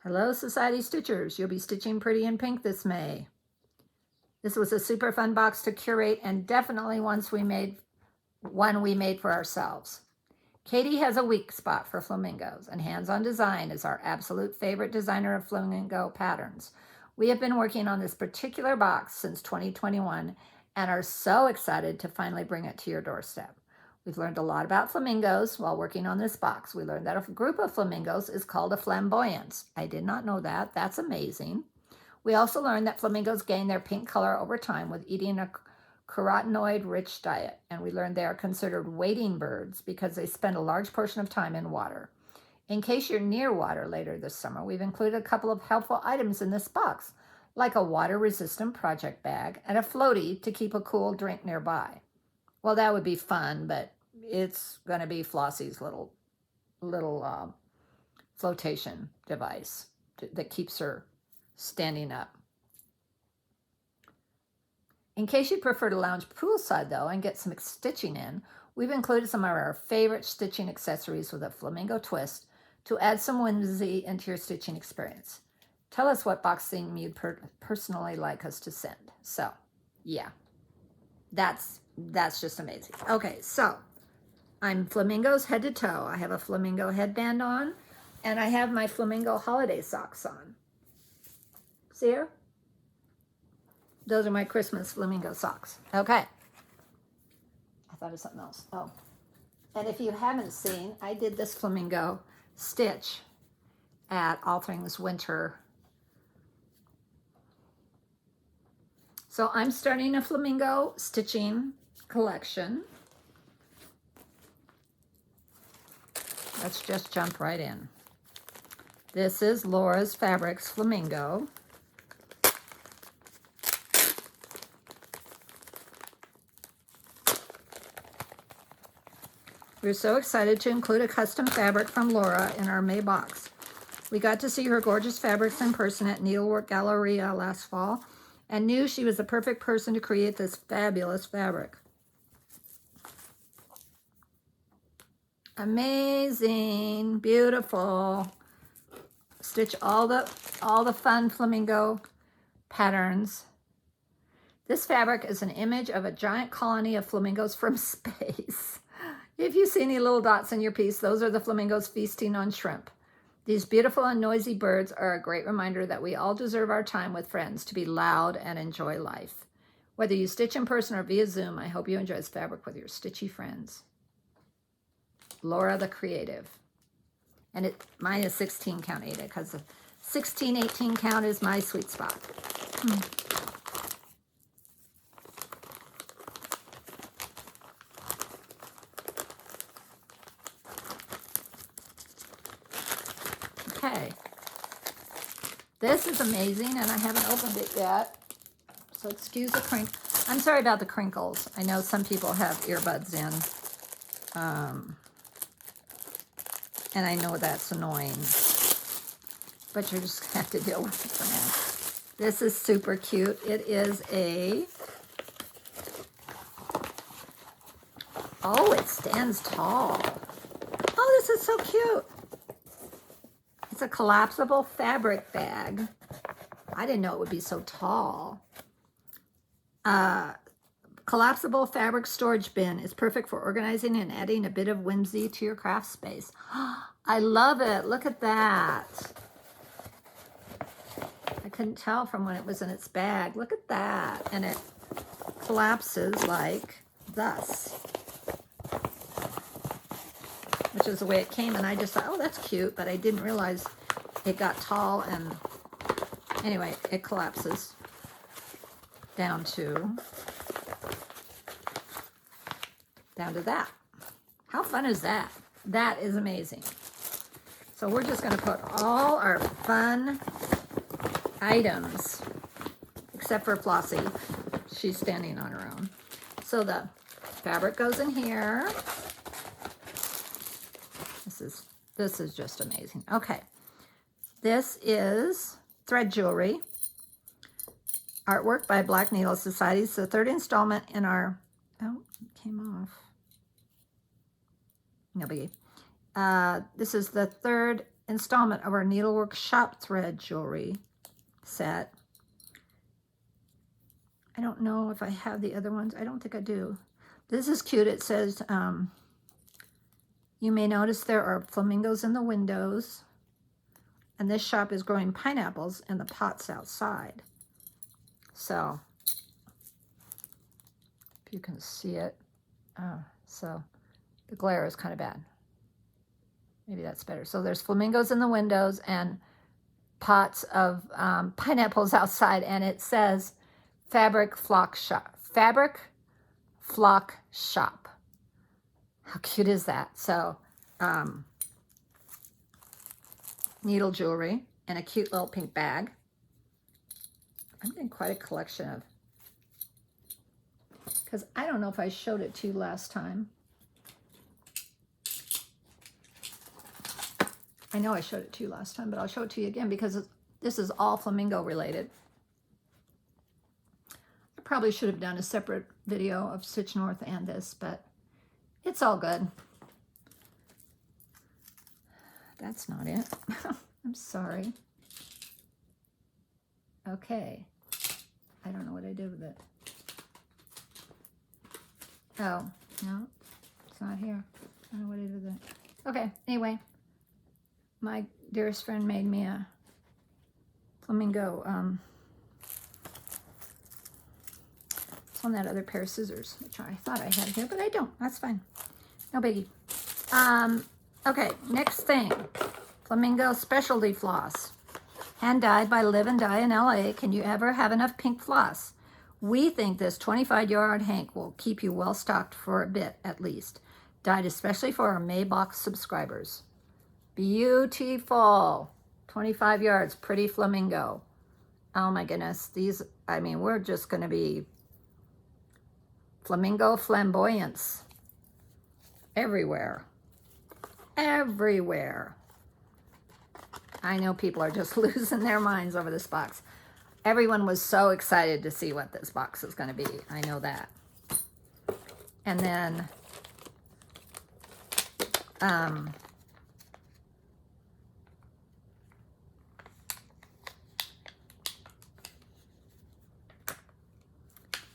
Hello, Society Stitchers. You'll be stitching pretty in pink this May. This was a super fun box to curate, and definitely one we made for ourselves. Katie has a weak spot for flamingos, and Hands-On Design is our absolute favorite designer of flamingo patterns. We have been working on this particular box since 2021 and are so excited to finally bring it to your doorstep. We've learned a lot about flamingos while working on this box. We learned that a group of flamingos is called a flamboyance. I did not know that. That's amazing. We also learned that flamingos gain their pink color over time with eating a carotenoid-rich diet, and we learned they are considered wading birds because they spend a large portion of time in water. In case you're near water later this summer, we've included a couple of helpful items in this box, like a water-resistant project bag and a floaty to keep a cool drink nearby. Well, that would be fun, but it's going to be Flossie's little flotation device that keeps her standing up. In case you prefer to lounge poolside, though, and get some stitching in, we've included some of our favorite stitching accessories with a flamingo twist to add some whimsy into your stitching experience. Tell us what box theme you'd personally like us to send. So, yeah, that's just amazing. Okay, so I'm flamingos head to toe. I have a flamingo headband on, and I have my flamingo holiday socks on. See her? Those are my Christmas flamingo socks. Okay. I thought of something else. Oh. And if you haven't seen, I did this flamingo stitch at All Things Winter. So I'm starting a flamingo stitching collection. Let's just jump right in. This is Laura's Fabrics Flamingo. We're so excited to include a custom fabric from Laura in our May box. We got to see her gorgeous fabrics in person at Needlework Galleria last fall and knew she was the perfect person to create this fabulous fabric. Amazing, beautiful. Stitch all the fun flamingo patterns. This fabric is an image of a giant colony of flamingos from space. If you see any little dots in your piece, those are the flamingos feasting on shrimp. These beautiful and noisy birds are a great reminder that we all deserve our time with friends to be loud and enjoy life. Whether you stitch in person or via Zoom, I hope you enjoy this fabric with your stitchy friends. Laura the Creative. And mine is 16 count, Ada, because the 16, 18 count is my sweet spot. Okay, this is amazing, and I haven't opened it yet, so excuse the crinkle. I'm sorry about the crinkles. I know some people have earbuds in, and I know that's annoying, but you're just going to have to deal with it for now. This is super cute. It is oh, it stands tall. Oh, this is so cute. It's a collapsible fabric bag. I didn't know it would be so tall. Collapsible fabric storage bin is perfect for organizing and adding a bit of whimsy to your craft space. I love it. Look at that. I couldn't tell from when it was in its bag. Look at that. And it collapses like thus, which is the way it came, and I just thought, oh, that's cute, but I didn't realize it got tall, and anyway, it collapses down to that. How fun is that? That is amazing. So we're just going to put all our fun items, except for Flossie. She's standing on her own. So the fabric goes in here. This is just amazing. Okay. This is thread jewelry. Artwork by Black Needle Society. It's the third installment in our, oh, it came off. No biggie. This is the third installment of our needlework shop thread jewelry set. I don't know if I have the other ones. I don't think I do. This is cute. It says, you may notice there are flamingos in the windows. And this shop is growing pineapples in the pots outside. So, if you can see it. So, the glare is kind of bad. Maybe that's better. So, there's flamingos in the windows and pots of pineapples outside. And it says Fabric Flock Shop. Fabric Flock Shop. How cute is that? So, needle jewelry and a cute little pink bag. I'm getting quite a collection of, because I don't know if I showed it to you last time. I know I showed it to you last time, but I'll show it to you again because this is all flamingo related. I probably should have done a separate video of Stitch North and this, but it's all good. That's not it. I'm sorry. Okay. I don't know what I did with it. Oh, no, it's not here. I don't know what I did with it. Okay, anyway. My dearest friend made me a flamingo. It's on that other pair of scissors, which I thought I had here, but I don't. That's fine. No biggie. Okay, next thing. Flamingo specialty floss. Hand dyed by Live and Dye in LA. Can you ever have enough pink floss? We think this 25-yard hank will keep you well stocked for a bit at least. Dyed especially for our Maybox subscribers. Beautiful. 25 yards, pretty flamingo. Oh my goodness. These, I mean, we're just going to be flamingo flamboyance everywhere. Everywhere. I know people are just losing their minds over this box. Everyone was so excited to see what this box is going to be. I know that. And then,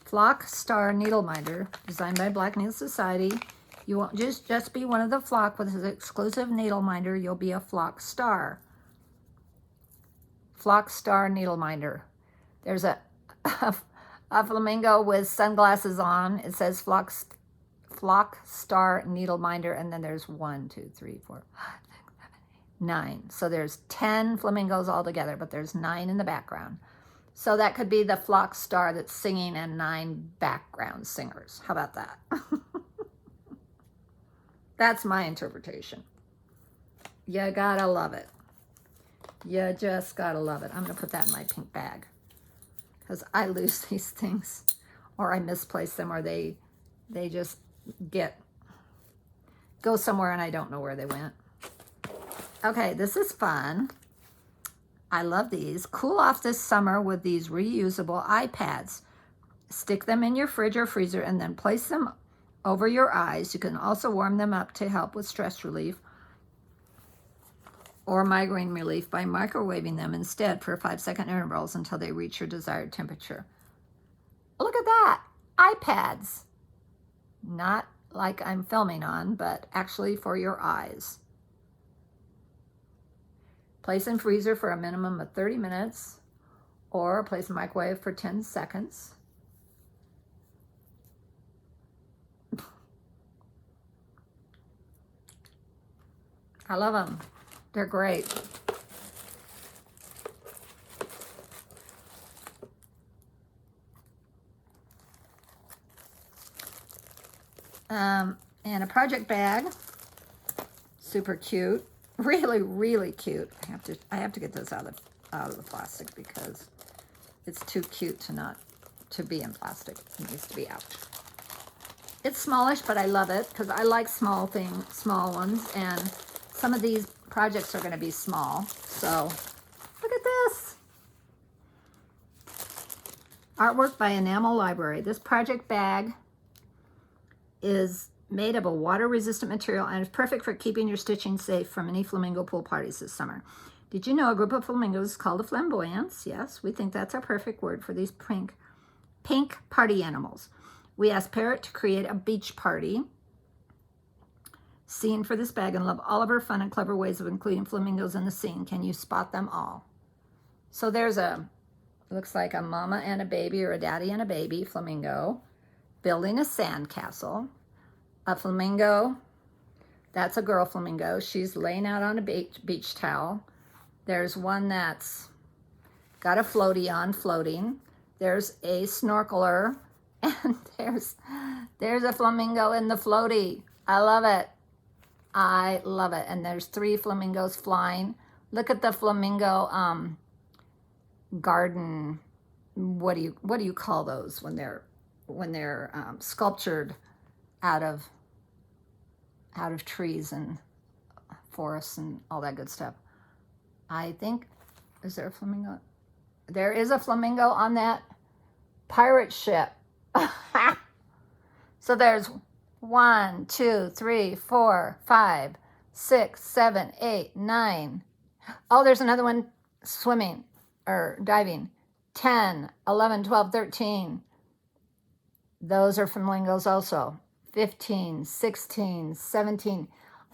Flock Star Needle Minder, designed by Black Needle Society. You won't just be one of the flock with his exclusive needle minder. You'll be a flock star. Flock Star Needle Minder. There's a flamingo with sunglasses on. It says Flock Star Needle Minder, and then there's 1, 2, 3, 4, 5, 6, 7, 8, 9. So there's 10 flamingos altogether, but there's 9 in the background. So that could be the flock star that's singing and 9 background singers. How about that? That's my interpretation. You gotta love it. You just gotta love it. I'm gonna put that in my pink bag because I lose these things, or I misplace them, or they just go somewhere and I don't know where they went. Okay, this is fun. I love these. Cool off this summer with these reusable iPads. Stick them in your fridge or freezer and then place them over your eyes. You can also warm them up to help with stress relief or migraine relief by microwaving them instead for 5-second intervals until they reach your desired temperature. Look at that. iPads. Not like I'm filming on, but actually for your eyes. Place in freezer for a minimum of 30 minutes or place in microwave for 10 seconds. I love them. They're great. And a project bag. Super cute. Really, really cute. I have to get this out of the plastic because it's too cute to be in plastic. It needs to be out. It's smallish, but I love it because I like small ones, and some of these projects are going to be small. So look at this. Artwork by Enamel Library. This project bag is made of a water-resistant material and is perfect for keeping your stitching safe from any flamingo pool parties this summer. Did you know a group of flamingos is called a flamboyance? Yes, we think that's our perfect word for these pink party animals. We asked Parrot to create a beach party scene for this bag and love all of her fun and clever ways of including flamingos in the scene. Can you spot them all? So there's looks like a mama and a baby, or a daddy and a baby flamingo building a sand castle. A flamingo, that's a girl flamingo. She's laying out on a beach towel. There's one that's got a floaty on, floating. There's a snorkeler, and there's a flamingo in the floaty. I love it. I love it. And there's 3 flamingos flying. Look at the flamingo garden. What do you call those when they're sculptured out of trees and forests and all that good stuff? I think, is there a flamingo? There is a flamingo on that pirate ship. So there's 1, 2, 3, 4, 5, 6, 7, 8, 9. Oh, there's another one swimming or diving. 10, 11, 12, 13. Those are flamingos also. 15, 16, 17.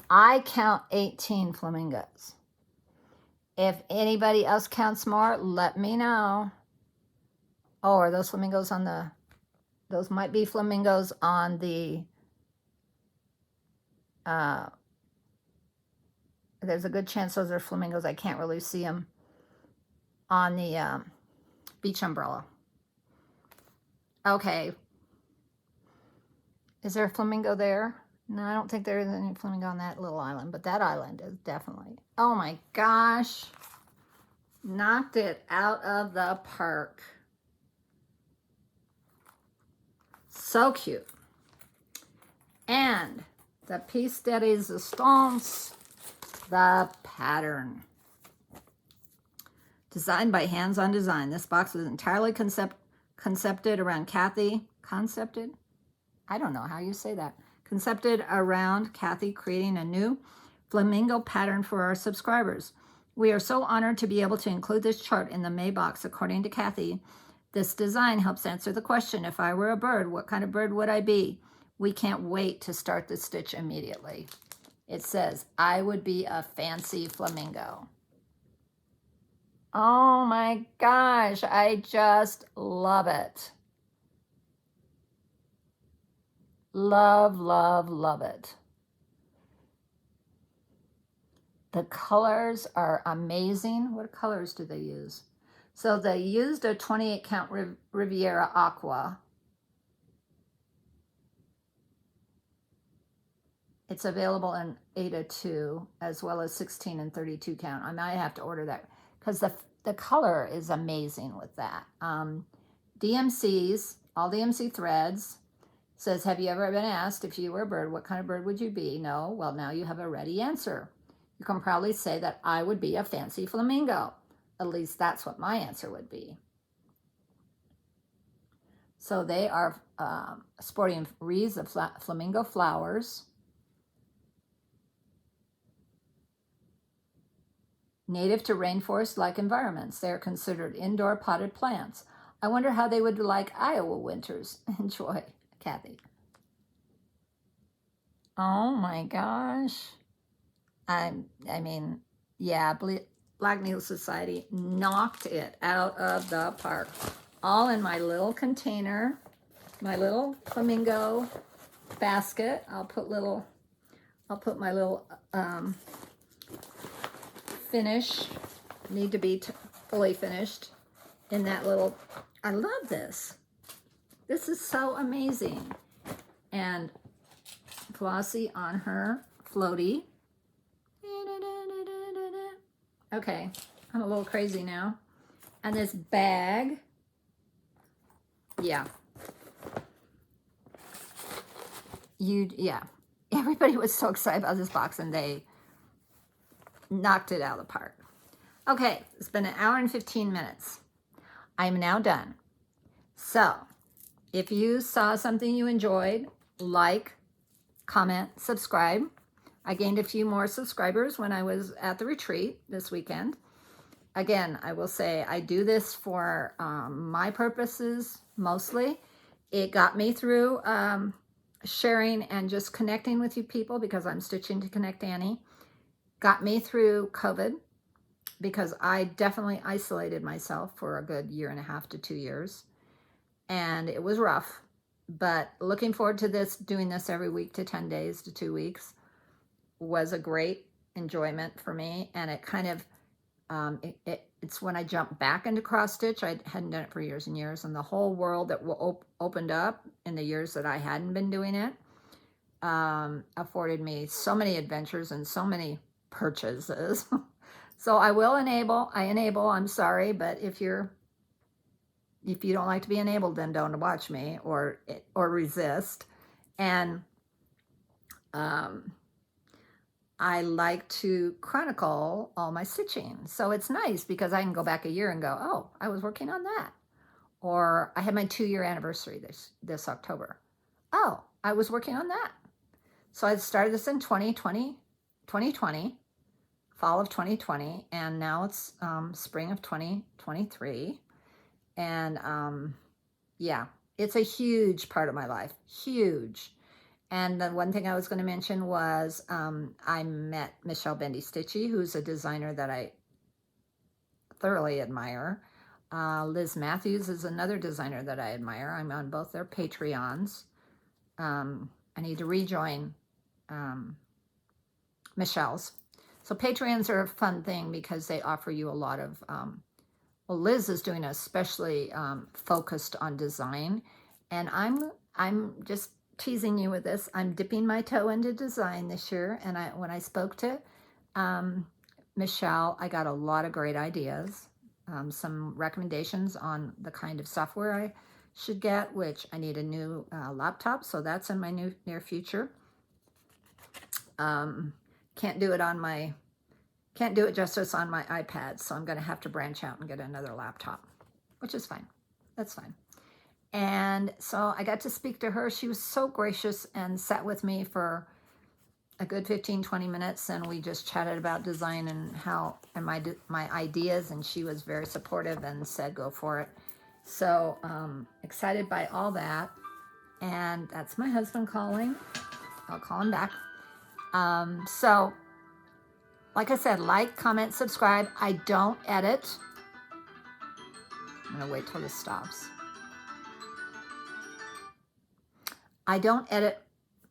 I count 18 flamingos. If anybody else counts more, let me know. Oh, are those flamingos on the... Those might be flamingos on the... there's a good chance those are flamingos. I can't really see them on the beach umbrella. Okay. Is there a flamingo there? No, I don't think there is any flamingo on that little island, but that island is definitely... Oh my gosh. Knocked it out of the park. So cute. And the piece de resistance, the pattern. Designed by Hands on Design. This box was entirely concepted around Kathy. Concepted? I don't know how you say that. Concepted around Kathy creating a new flamingo pattern for our subscribers. We are so honored to be able to include this chart in the May box. According to Kathy, this design helps answer the question, if I were a bird, what kind of bird would I be? We can't wait to start the stitch immediately. It says, I would be a fancy flamingo. Oh my gosh, I just love it. Love, love, love it. The colors are amazing. What colors do they use? So they used a 28 count Riviera Aqua. It's available in 802 as well as 16 and 32 count. I might have to order that because the color is amazing with that. DMCs, all DMC threads. Says, have you ever been asked if you were a bird, what kind of bird would you be? No? Well, now you have a ready answer. You can probably say that I would be a fancy flamingo. At least that's what my answer would be. So they are sporting wreaths of flamingo flowers. Native to rainforest-like environments, they are considered indoor potted plants. I wonder how they would like Iowa winters. Enjoy. Kathy. Oh my gosh. I mean, yeah, Black Needle Society knocked it out of the park. All in my little container, my little flamingo basket. I'll put my little finish, need to be fully finished in that little, I love this. This is so amazing. And Flossie on her floaty. Okay, I'm a little crazy now. And this bag, yeah. Yeah. Everybody was so excited about this box and they knocked it out of the park. Okay, it's been an hour and 15 minutes. I'm now done. So, if you saw something you enjoyed, like, comment, subscribe. I gained a few more subscribers when I was at the retreat this weekend. Again, I will say I do this for my purposes mostly. It got me through sharing and just connecting with you people because I'm stitching to connect Annie. Got me through COVID because I definitely isolated myself for a good 1.5 to 2 years. And it was rough, but looking forward to this, doing this every week to 10 days to 2 weeks was a great enjoyment for me. And it kind of, it's when I jumped back into cross stitch. I hadn't done it for years and years, and the whole world that opened up in the years that I hadn't been doing it afforded me so many adventures and so many purchases. So I enable, I'm sorry, but if you don't like to be enabled, then don't watch me or resist. And I like to chronicle all my stitching. So it's nice because I can go back a year and go, oh, I was working on that. Or I had my 2-year anniversary this October. Oh, I was working on that. So I started this in 2020, fall of 2020, and now it's spring of 2023. And yeah, it's a huge part of my life, huge. And the one thing I was going to mention was I met Michelle Bendy Stitchy, who's a designer that I thoroughly admire. Liz Matthews is another designer that I admire. I'm on both their Patreons. I need to rejoin Michelle's. So Patreons are a fun thing because they offer you a lot of, well, Liz is doing especially focused on design. And I'm just teasing you with this. I'm dipping my toe into design this year. And when I spoke to Michelle, I got a lot of great ideas, some recommendations on the kind of software I should get, which I need a new laptop. So that's in my near future. Can't do it justice on my iPad, so I'm going to have to branch out and get another laptop, which is fine. That's fine. And so I got to speak to her. She was so gracious and sat with me for a good 15-20 minutes, and we just chatted about design and my ideas, and she was very supportive and said go for it. So excited by all that. And that's my husband calling. I'll call him back. So like I said, like, comment, subscribe. I don't edit. I'm gonna wait till this stops. I don't edit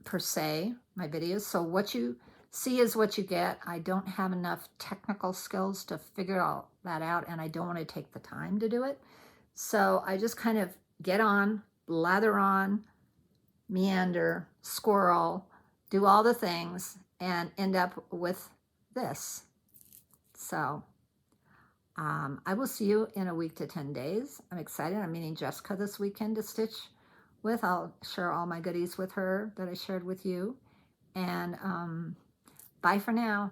per se my videos, so what you see is what you get. I don't have enough technical skills to figure all that out, and I don't want to take the time to do it. So I just kind of get on, blather on, meander, squirrel, do all the things, and end up with this. So I will see you in a week to 10 days. I'm excited. I'm meeting Jessica this weekend to stitch with. I'll share all my goodies with her that I shared with you. And bye for now.